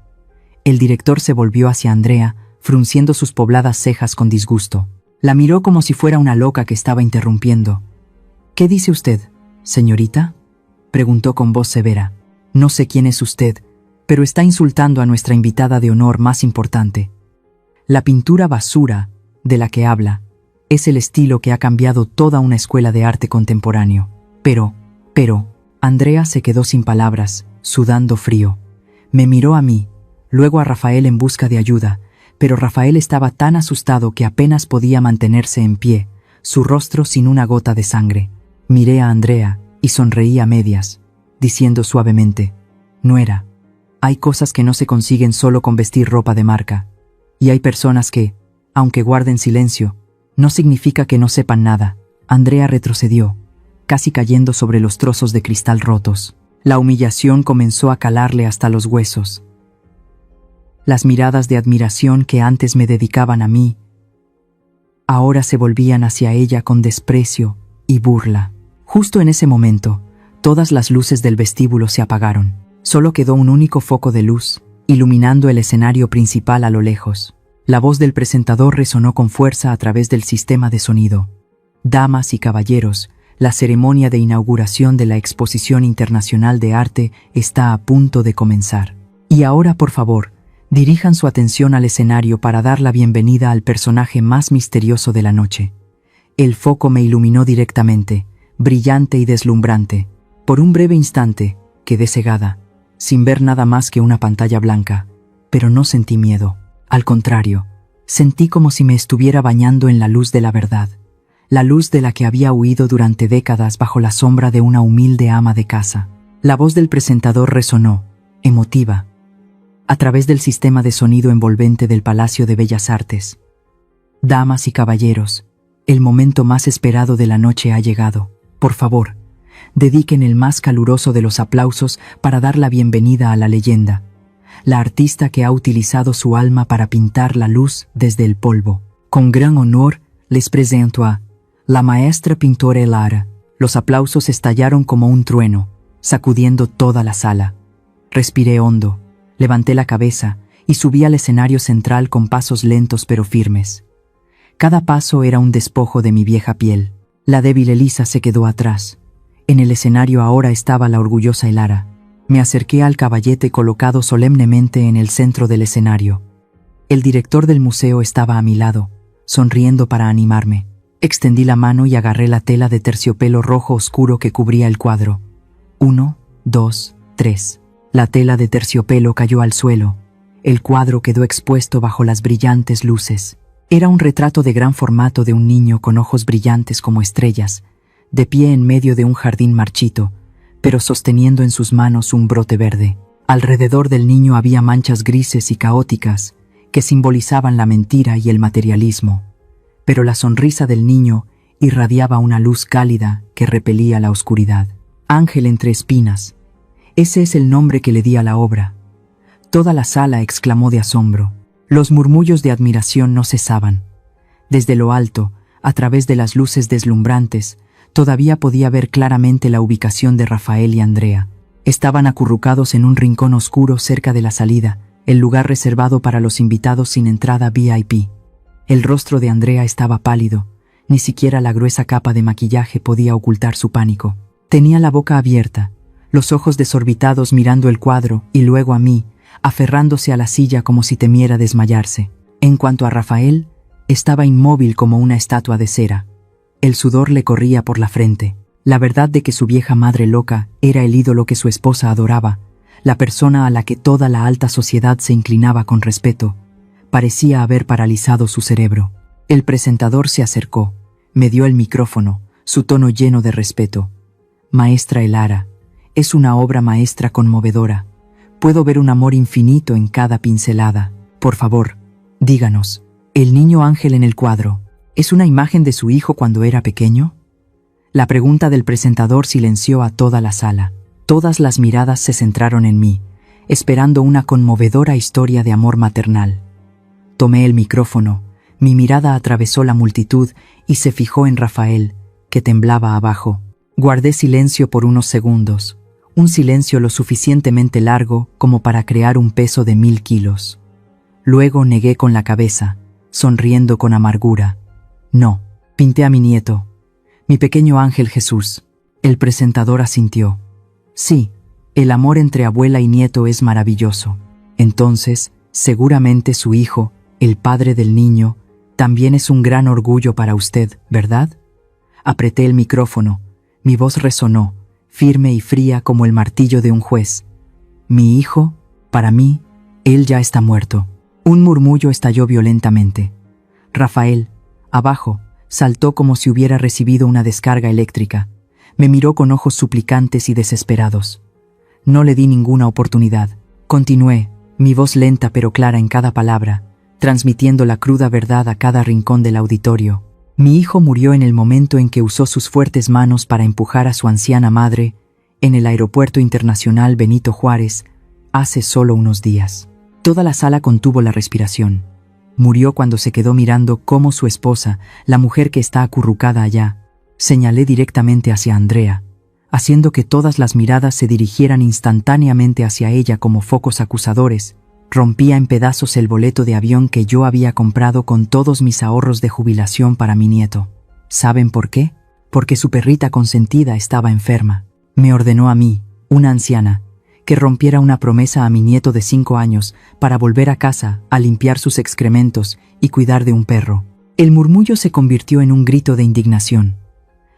Speaker 1: El director se volvió hacia Andrea, frunciendo sus pobladas cejas con disgusto. La miró como si fuera una loca que estaba interrumpiendo. ¿Qué dice usted, señorita?, preguntó con voz severa. No sé quién es usted, pero está insultando a nuestra invitada de honor más importante. La pintura basura, de la que habla, es el estilo que ha cambiado toda una escuela de arte contemporáneo. Pero, Andrea se quedó sin palabras, sudando frío. Me miró a mí, luego a Rafael en busca de ayuda, pero Rafael estaba tan asustado que apenas podía mantenerse en pie, su rostro sin una gota de sangre. Miré a Andrea y sonreí a medias, diciendo suavemente: Nuera, hay cosas que no se consiguen solo con vestir ropa de marca, y hay personas que, aunque guarden silencio, no significa que no sepan nada. Andrea retrocedió, casi cayendo sobre los trozos de cristal rotos. La humillación comenzó a calarle hasta los huesos. Las miradas de admiración que antes me dedicaban a mí, ahora se volvían hacia ella con desprecio y burla. Justo en ese momento, todas las luces del vestíbulo se apagaron. Solo quedó un único foco de luz, iluminando el escenario principal a lo lejos. La voz del presentador resonó con fuerza a través del sistema de sonido. Damas y caballeros, la ceremonia de inauguración de la Exposición Internacional de Arte está a punto de comenzar. Y ahora, por favor, dirijan su atención al escenario para dar la bienvenida al personaje más misterioso de la noche. El foco me iluminó directamente, brillante y deslumbrante. Por un breve instante, quedé cegada, sin ver nada más que una pantalla blanca, pero no sentí miedo. Al contrario, sentí como si me estuviera bañando en la luz de la verdad, la luz de la que había huido durante décadas bajo la sombra de una humilde ama de casa. La voz del presentador resonó, emotiva, a través del sistema de sonido envolvente del Palacio de Bellas Artes. Damas y caballeros, el momento más esperado de la noche ha llegado. Por favor, dediquen el más caluroso de los aplausos para dar la bienvenida a la leyenda, la artista que ha utilizado su alma para pintar la luz desde el polvo. Con gran honor, les presento a la maestra pintora Elara. Los aplausos estallaron como un trueno, sacudiendo toda la sala. Respiré hondo, levanté la cabeza y subí al escenario central con pasos lentos pero firmes. Cada paso era un despojo de mi vieja piel. La débil Elisa se quedó atrás. En el escenario ahora estaba la orgullosa Elara. Me acerqué al caballete colocado solemnemente en el centro del escenario. El director del museo estaba a mi lado, sonriendo para animarme. Extendí la mano y agarré la tela de terciopelo rojo oscuro que cubría el cuadro. 1, 2, 3. La tela de terciopelo cayó al suelo. El cuadro quedó expuesto bajo las brillantes luces. Era un retrato de gran formato de un niño con ojos brillantes como estrellas, de pie en medio de un jardín marchito, pero sosteniendo en sus manos un brote verde. Alrededor del niño había manchas grises y caóticas que simbolizaban la mentira y el materialismo, pero la sonrisa del niño irradiaba una luz cálida que repelía la oscuridad. Ángel entre espinas. Ese es el nombre que le di a la obra. Toda la sala exclamó de asombro. Los murmullos de admiración no cesaban. Desde lo alto, a través de las luces deslumbrantes, todavía podía ver claramente la ubicación de Rafael y Andrea. Estaban acurrucados en un rincón oscuro cerca de la salida, el lugar reservado para los invitados sin entrada VIP. El rostro de Andrea estaba pálido, ni siquiera la gruesa capa de maquillaje podía ocultar su pánico. Tenía la boca abierta, los ojos desorbitados mirando el cuadro y luego a mí, aferrándose a la silla como si temiera desmayarse. En cuanto a Rafael, estaba inmóvil como una estatua de cera. El sudor le corría por la frente. La verdad de que su vieja madre loca era el ídolo que su esposa adoraba, la persona a la que toda la alta sociedad se inclinaba con respeto, parecía haber paralizado su cerebro. El presentador se acercó, me dio el micrófono, su tono lleno de respeto. Maestra Elara, es una obra maestra conmovedora. Puedo ver un amor infinito en cada pincelada. Por favor, díganos, ¿el niño ángel en el cuadro es una imagen de su hijo cuando era pequeño? La pregunta del presentador silenció a toda la sala. Todas las miradas se centraron en mí, esperando una conmovedora historia de amor maternal. Tomé el micrófono, mi mirada atravesó la multitud y se fijó en Rafael, que temblaba abajo. Guardé silencio por unos segundos, un silencio lo suficientemente largo como para crear un peso de 1000 kilos. Luego negué con la cabeza, sonriendo con amargura. No, pinté a mi nieto, mi pequeño ángel Jesús. El presentador asintió. Sí, el amor entre abuela y nieto es maravilloso. Entonces, seguramente su hijo, el padre del niño, también es un gran orgullo para usted, ¿verdad? Apreté el micrófono, mi voz resonó, firme y fría como el martillo de un juez. Mi hijo, para mí, él ya está muerto. Un murmullo estalló violentamente. Rafael, abajo, saltó como si hubiera recibido una descarga eléctrica. Me miró con ojos suplicantes y desesperados. No le di ninguna oportunidad. Continué, mi voz lenta pero clara en cada palabra, transmitiendo la cruda verdad a cada rincón del auditorio. Mi hijo murió en el momento en que usó sus fuertes manos para empujar a su anciana madre en el Aeropuerto Internacional Benito Juárez hace solo unos días. Toda la sala contuvo la respiración. Murió cuando se quedó mirando cómo su esposa, la mujer que está acurrucada allá, señalé directamente hacia Andrea, haciendo que todas las miradas se dirigieran instantáneamente hacia ella como focos acusadores. Rompía en pedazos el boleto de avión que yo había comprado con todos mis ahorros de jubilación para mi nieto. ¿Saben por qué? Porque su perrita consentida estaba enferma. Me ordenó a mí, una anciana, que rompiera una promesa a mi nieto de 5 años para volver a casa a limpiar sus excrementos y cuidar de un perro. El murmullo se convirtió en un grito de indignación.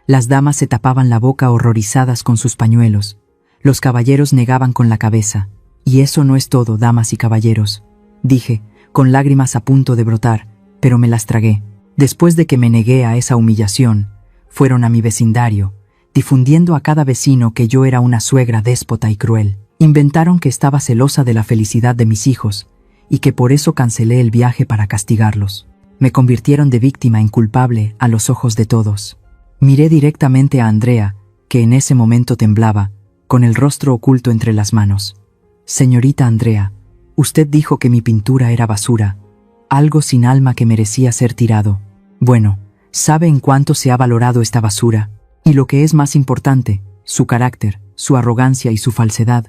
Speaker 1: Las damas se tapaban la boca horrorizadas con sus pañuelos. Los caballeros negaban con la cabeza. Y eso no es todo, damas y caballeros, dije, con lágrimas a punto de brotar, pero me las tragué. Después de que me negué a esa humillación, fueron a mi vecindario, difundiendo a cada vecino que yo era una suegra déspota y cruel. Inventaron que estaba celosa de la felicidad de mis hijos, y que por eso cancelé el viaje para castigarlos. Me convirtieron de víctima en culpable a los ojos de todos. Miré directamente a Andrea, que en ese momento temblaba, con el rostro oculto entre las manos. Señorita Andrea, usted dijo que mi pintura era basura, algo sin alma que merecía ser tirado. Bueno, ¿sabe en cuánto se ha valorado esta basura? Y lo que es más importante, su carácter, su arrogancia y su falsedad.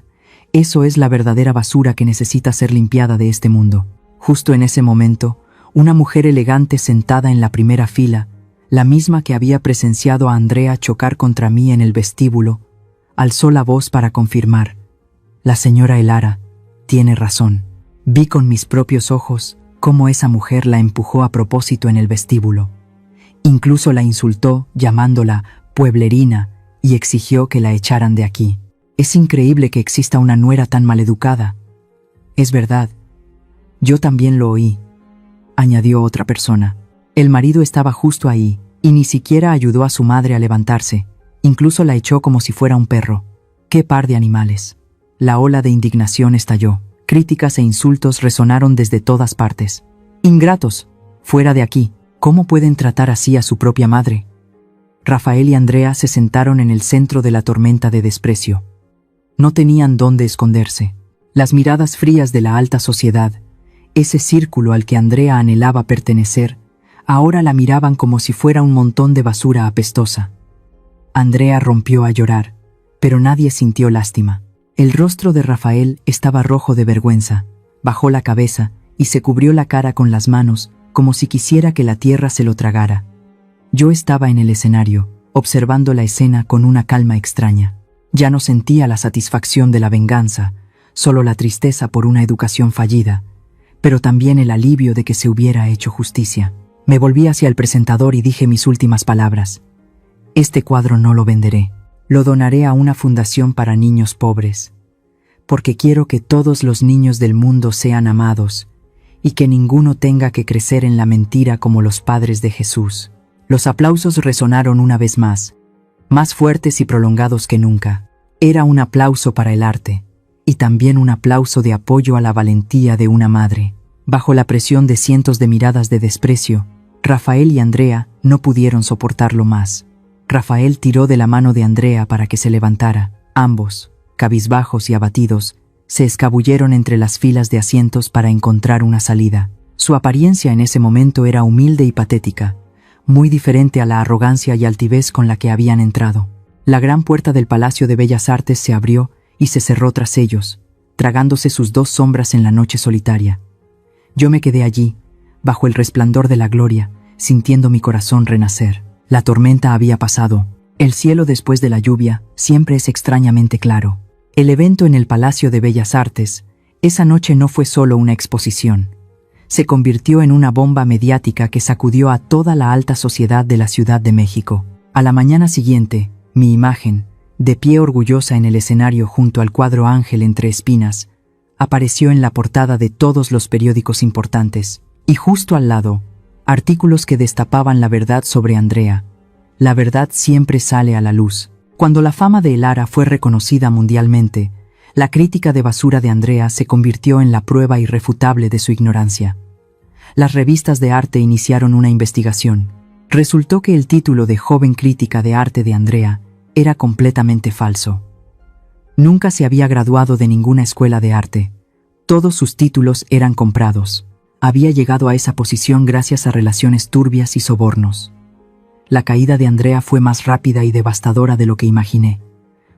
Speaker 1: Eso es la verdadera basura que necesita ser limpiada de este mundo. Justo en ese momento, una mujer elegante sentada en la primera fila, la misma que había presenciado a Andrea chocar contra mí en el vestíbulo, alzó la voz para confirmar. La señora Elara tiene razón. Vi con mis propios ojos cómo esa mujer la empujó a propósito en el vestíbulo. Incluso la insultó llamándola pueblerina y exigió que la echaran de aquí. Es increíble que exista una nuera tan maleducada. Es verdad. Yo también lo oí, añadió otra persona. El marido estaba justo ahí y ni siquiera ayudó a su madre a levantarse. Incluso la echó como si fuera un perro. ¡Qué par de animales! La ola de indignación estalló. Críticas e insultos resonaron desde todas partes. ¡Ingratos! ¡Fuera de aquí! ¿Cómo pueden tratar así a su propia madre? Rafael y Andrea se sentaron en el centro de la tormenta de desprecio. No tenían dónde esconderse. Las miradas frías de la alta sociedad, ese círculo al que Andrea anhelaba pertenecer, ahora la miraban como si fuera un montón de basura apestosa. Andrea rompió a llorar, pero nadie sintió lástima. El rostro de Rafael estaba rojo de vergüenza, bajó la cabeza y se cubrió la cara con las manos como si quisiera que la tierra se lo tragara. Yo estaba en el escenario, observando la escena con una calma extraña. Ya no sentía la satisfacción de la venganza, solo la tristeza por una educación fallida, pero también el alivio de que se hubiera hecho justicia. Me volví hacia el presentador y dije mis últimas palabras. Este cuadro no lo venderé. Lo donaré a una fundación para niños pobres, porque quiero que todos los niños del mundo sean amados y que ninguno tenga que crecer en la mentira como los padres de Jesús. Los aplausos resonaron una vez más fuertes y prolongados que nunca. Era un aplauso para el arte, y también un aplauso de apoyo a la valentía de una madre. Bajo la presión de cientos de miradas de desprecio, Rafael y Andrea no pudieron soportarlo más. Rafael tiró de la mano de Andrea para que se levantara. Ambos, cabizbajos y abatidos, se escabulleron entre las filas de asientos para encontrar una salida. Su apariencia en ese momento era humilde y patética, muy diferente a la arrogancia y altivez con la que habían entrado. La gran puerta del Palacio de Bellas Artes se abrió y se cerró tras ellos, tragándose sus dos sombras en la noche solitaria. Yo me quedé allí, bajo el resplandor de la gloria, sintiendo mi corazón renacer. La tormenta había pasado. El cielo después de la lluvia siempre es extrañamente claro. El evento en el Palacio de Bellas Artes, esa noche no fue solo una exposición. Se convirtió en una bomba mediática que sacudió a toda la alta sociedad de la Ciudad de México. A la mañana siguiente, mi imagen, de pie orgullosa en el escenario junto al cuadro Ángel entre espinas, apareció en la portada de todos los periódicos importantes, y justo al lado, artículos que destapaban la verdad sobre Andrea. La verdad siempre sale a la luz. Cuando la fama de Elara fue reconocida mundialmente, la crítica de basura de Andrea se convirtió en la prueba irrefutable de su ignorancia. Las revistas de arte iniciaron una investigación. Resultó que el título de Joven Crítica de Arte de Andrea era completamente falso. Nunca se había graduado de ninguna escuela de arte. Todos sus títulos eran comprados. Había llegado a esa posición gracias a relaciones turbias y sobornos. La caída de Andrea fue más rápida y devastadora de lo que imaginé.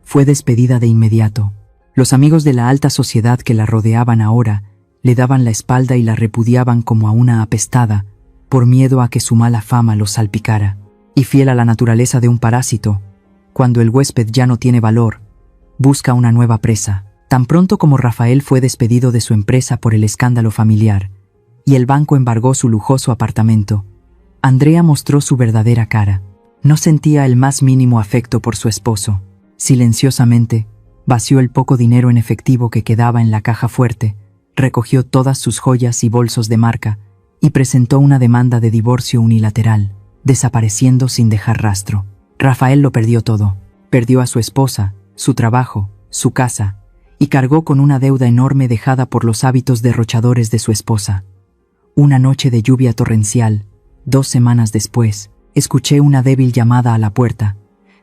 Speaker 1: Fue despedida de inmediato. Los amigos de la alta sociedad que la rodeaban ahora le daban la espalda y la repudiaban como a una apestada, por miedo a que su mala fama los salpicara. Y fiel a la naturaleza de un parásito, cuando el huésped ya no tiene valor, busca una nueva presa. Tan pronto como Rafael fue despedido de su empresa por el escándalo familiar, y el banco embargó su lujoso apartamento, Andrea mostró su verdadera cara. No sentía el más mínimo afecto por su esposo. Silenciosamente, vació el poco dinero en efectivo que quedaba en la caja fuerte, recogió todas sus joyas y bolsos de marca, y presentó una demanda de divorcio unilateral, desapareciendo sin dejar rastro. Rafael lo perdió todo. Perdió a su esposa, su trabajo, su casa, y cargó con una deuda enorme dejada por los hábitos derrochadores de su esposa. Una noche de lluvia torrencial, 2 semanas después, escuché una débil llamada a la puerta,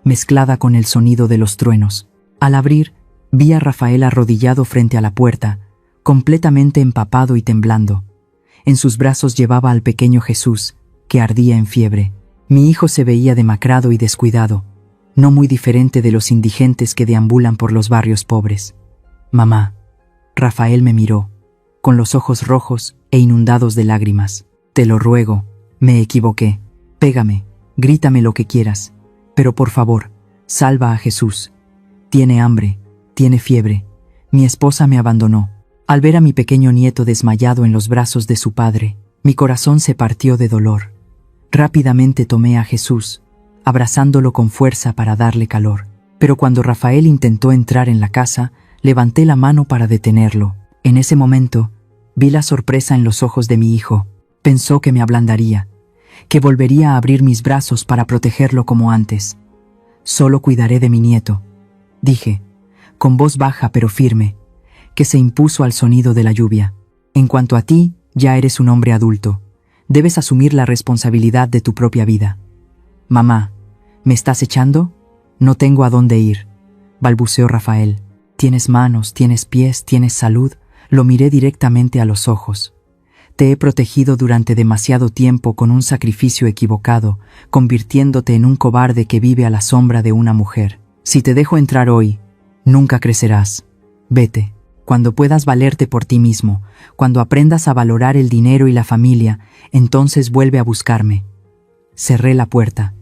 Speaker 1: mezclada con el sonido de los truenos. Al abrir, vi a Rafael arrodillado frente a la puerta, completamente empapado y temblando. En sus brazos llevaba al pequeño Jesús, que ardía en fiebre. Mi hijo se veía demacrado y descuidado, no muy diferente de los indigentes que deambulan por los barrios pobres. «Mamá». Rafael me miró, con los ojos rojos e inundados de lágrimas. «Te lo ruego, me equivoqué. Pégame, grítame lo que quieras, pero por favor, salva a Jesús. Tiene hambre, tiene fiebre. Mi esposa me abandonó». Al ver a mi pequeño nieto desmayado en los brazos de su padre, mi corazón se partió de dolor. Rápidamente tomé a Jesús, abrazándolo con fuerza para darle calor. Pero cuando Rafael intentó entrar en la casa, levanté la mano para detenerlo. En ese momento, vi la sorpresa en los ojos de mi hijo. Pensó que me ablandaría, que volvería a abrir mis brazos para protegerlo como antes. «Solo cuidaré de mi nieto», dije, con voz baja pero firme, que se impuso al sonido de la lluvia. «En cuanto a ti, ya eres un hombre adulto. Debes asumir la responsabilidad de tu propia vida». «Mamá, ¿me estás echando? No tengo a dónde ir», balbuceó Rafael. «Tienes manos, tienes pies, tienes salud». Lo miré directamente a los ojos. «Te he protegido durante demasiado tiempo con un sacrificio equivocado, convirtiéndote en un cobarde que vive a la sombra de una mujer. Si te dejo entrar hoy, nunca crecerás. Vete. Cuando puedas valerte por ti mismo, cuando aprendas a valorar el dinero y la familia, entonces vuelve a buscarme». Cerré la puerta.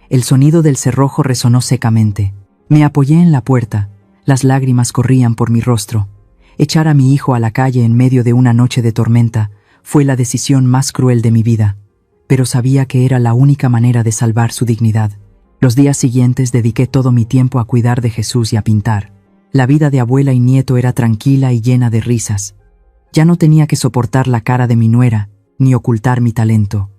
Speaker 1: El sonido del cerrojo resonó secamente. Me apoyé en la puerta. Las lágrimas corrían por mi rostro. Echar a mi hijo a la calle en medio de una noche de tormenta fue la decisión más cruel de mi vida, pero sabía que era la única manera de salvar su dignidad. Los días siguientes dediqué todo mi tiempo a cuidar de Jesús y a pintar. La vida de abuela y nieto era tranquila y llena de risas. Ya no tenía que soportar la cara de mi nuera, ni ocultar mi talento.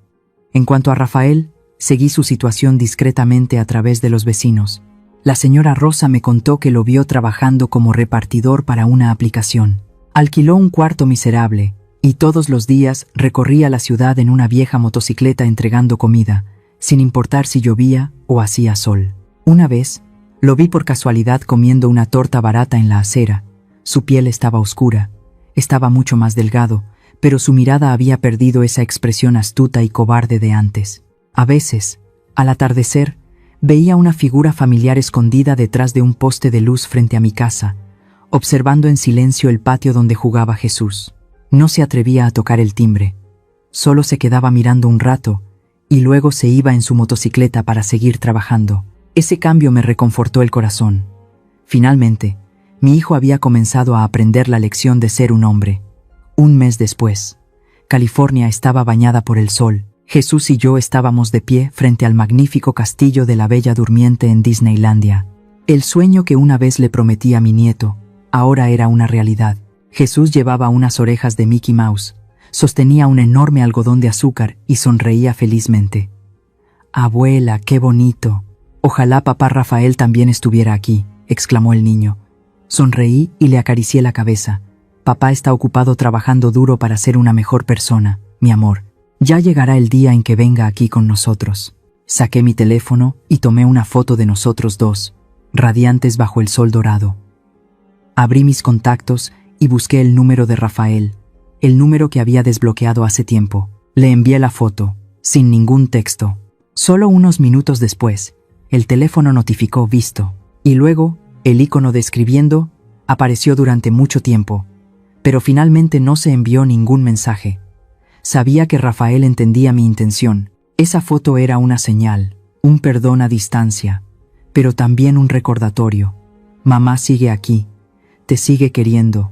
Speaker 1: En cuanto a Rafael, seguí su situación discretamente a través de los vecinos. La señora Rosa me contó que lo vio trabajando como repartidor para una aplicación. Alquiló un cuarto miserable, y todos los días recorría la ciudad en una vieja motocicleta entregando comida, sin importar si llovía o hacía sol. Una vez, lo vi por casualidad comiendo una torta barata en la acera. Su piel estaba oscura, estaba mucho más delgado, pero su mirada había perdido esa expresión astuta y cobarde de antes. A veces, al atardecer, veía una figura familiar escondida detrás de un poste de luz frente a mi casa, observando en silencio el patio donde jugaba Jesús. No se atrevía a tocar el timbre. Solo se quedaba mirando un rato, y luego se iba en su motocicleta para seguir trabajando. Ese cambio me reconfortó el corazón. Finalmente, mi hijo había comenzado a aprender la lección de ser un hombre. Un mes después, California estaba bañada por el sol. Jesús y yo estábamos de pie frente al magnífico castillo de la Bella Durmiente en Disneylandia. El sueño que una vez le prometí a mi nieto, ahora era una realidad. Jesús llevaba unas orejas de Mickey Mouse, sostenía un enorme algodón de azúcar y sonreía felizmente. «Abuela, qué bonito. Ojalá papá Rafael también estuviera aquí», exclamó el niño. Sonreí y le acaricié la cabeza. «Papá está ocupado trabajando duro para ser una mejor persona, mi amor. Ya llegará el día en que venga aquí con nosotros». Saqué mi teléfono y tomé una foto de nosotros dos, radiantes bajo el sol dorado. Abrí mis contactos y busqué el número de Rafael, el número que había desbloqueado hace tiempo. Le envié la foto, sin ningún texto. Solo unos minutos después, el teléfono notificó visto, y luego, el icono de escribiendo apareció durante mucho tiempo, pero finalmente no se envió ningún mensaje. Sabía que Rafael entendía mi intención. Esa foto era una señal, un perdón a distancia, pero también un recordatorio. Mamá sigue aquí, te sigue queriendo,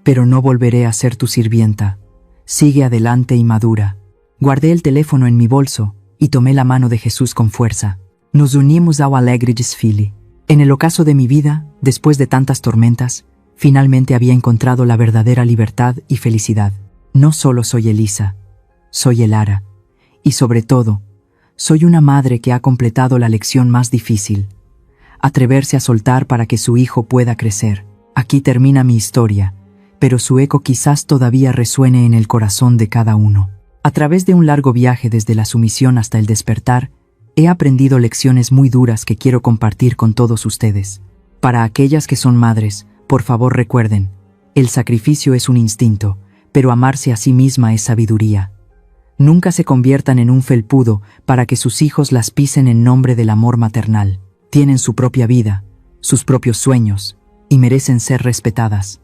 Speaker 1: pero no volveré a ser tu sirvienta. Sigue adelante y madura. Guardé el teléfono en mi bolso y tomé la mano de Jesús con fuerza. Nos unimos ao alegre desfile. En el ocaso de mi vida, después de tantas tormentas, finalmente había encontrado la verdadera libertad y felicidad. No solo soy Elisa, soy Elara. Y sobre todo, soy una madre que ha completado la lección más difícil: atreverse a soltar para que su hijo pueda crecer. Aquí termina mi historia, pero su eco quizás todavía resuene en el corazón de cada uno. A través de un largo viaje desde la sumisión hasta el despertar, he aprendido lecciones muy duras que quiero compartir con todos ustedes. Para aquellas que son madres, por favor recuerden, el sacrificio es un instinto, pero amarse a sí misma es sabiduría. Nunca se conviertan en un felpudo para que sus hijos las pisen en nombre del amor maternal. Tienen su propia vida, sus propios sueños, y merecen ser respetadas.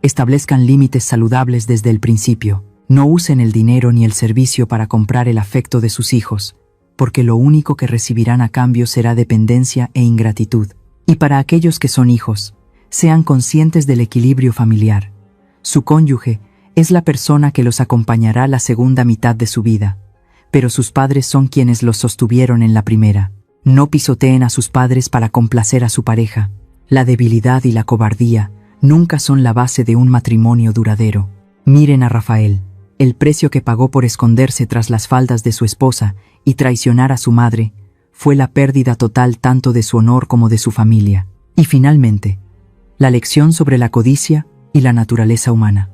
Speaker 1: Establezcan límites saludables desde el principio. No usen el dinero ni el servicio para comprar el afecto de sus hijos, porque lo único que recibirán a cambio será dependencia e ingratitud. Y para aquellos que son hijos, sean conscientes del equilibrio familiar. Su cónyuge es la persona que los acompañará la segunda mitad de su vida, pero sus padres son quienes los sostuvieron en la primera. No pisoteen a sus padres para complacer a su pareja. La debilidad y la cobardía nunca son la base de un matrimonio duradero. Miren a Rafael, el precio que pagó por esconderse tras las faldas de su esposa y traicionar a su madre fue la pérdida total tanto de su honor como de su familia. Y finalmente, la lección sobre la codicia y la naturaleza humana.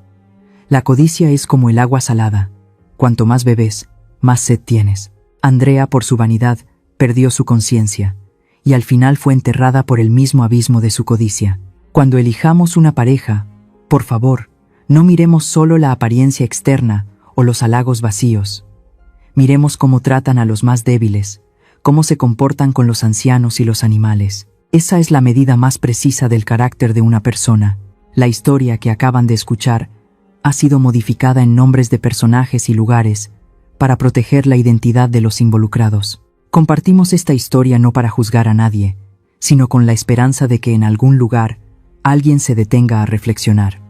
Speaker 1: La codicia es como el agua salada. Cuanto más bebes, más sed tienes. Andrea, por su vanidad, perdió su conciencia, y al final fue enterrada por el mismo abismo de su codicia. Cuando elijamos una pareja, por favor, no miremos solo la apariencia externa o los halagos vacíos. Miremos cómo tratan a los más débiles, cómo se comportan con los ancianos y los animales. Esa es la medida más precisa del carácter de una persona. La historia que acaban de escuchar ha sido modificada en nombres de personajes y lugares para proteger la identidad de los involucrados. Compartimos esta historia no para juzgar a nadie, sino con la esperanza de que en algún lugar alguien se detenga a reflexionar.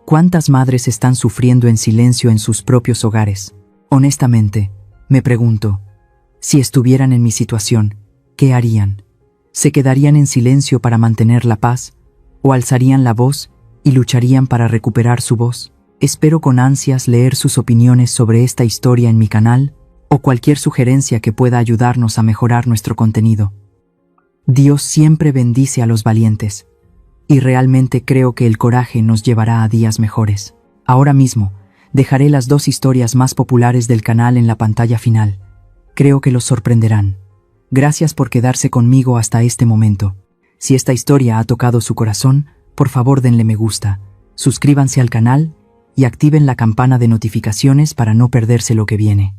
Speaker 1: ¿Cuántas madres están sufriendo en silencio en sus propios hogares? Honestamente, me pregunto, si estuvieran en mi situación, ¿qué harían? ¿Se quedarían en silencio para mantener la paz? ¿O alzarían la voz y lucharían para recuperar su voz? Espero con ansias leer sus opiniones sobre esta historia en mi canal o cualquier sugerencia que pueda ayudarnos a mejorar nuestro contenido. Dios siempre bendice a los valientes, y realmente creo que el coraje nos llevará a días mejores. Ahora mismo, dejaré las 2 historias más populares del canal en la pantalla final. Creo que los sorprenderán. Gracias por quedarse conmigo hasta este momento. Si esta historia ha tocado su corazón, por favor denle me gusta, suscríbanse al canal y activen la campana de notificaciones para no perderse lo que viene.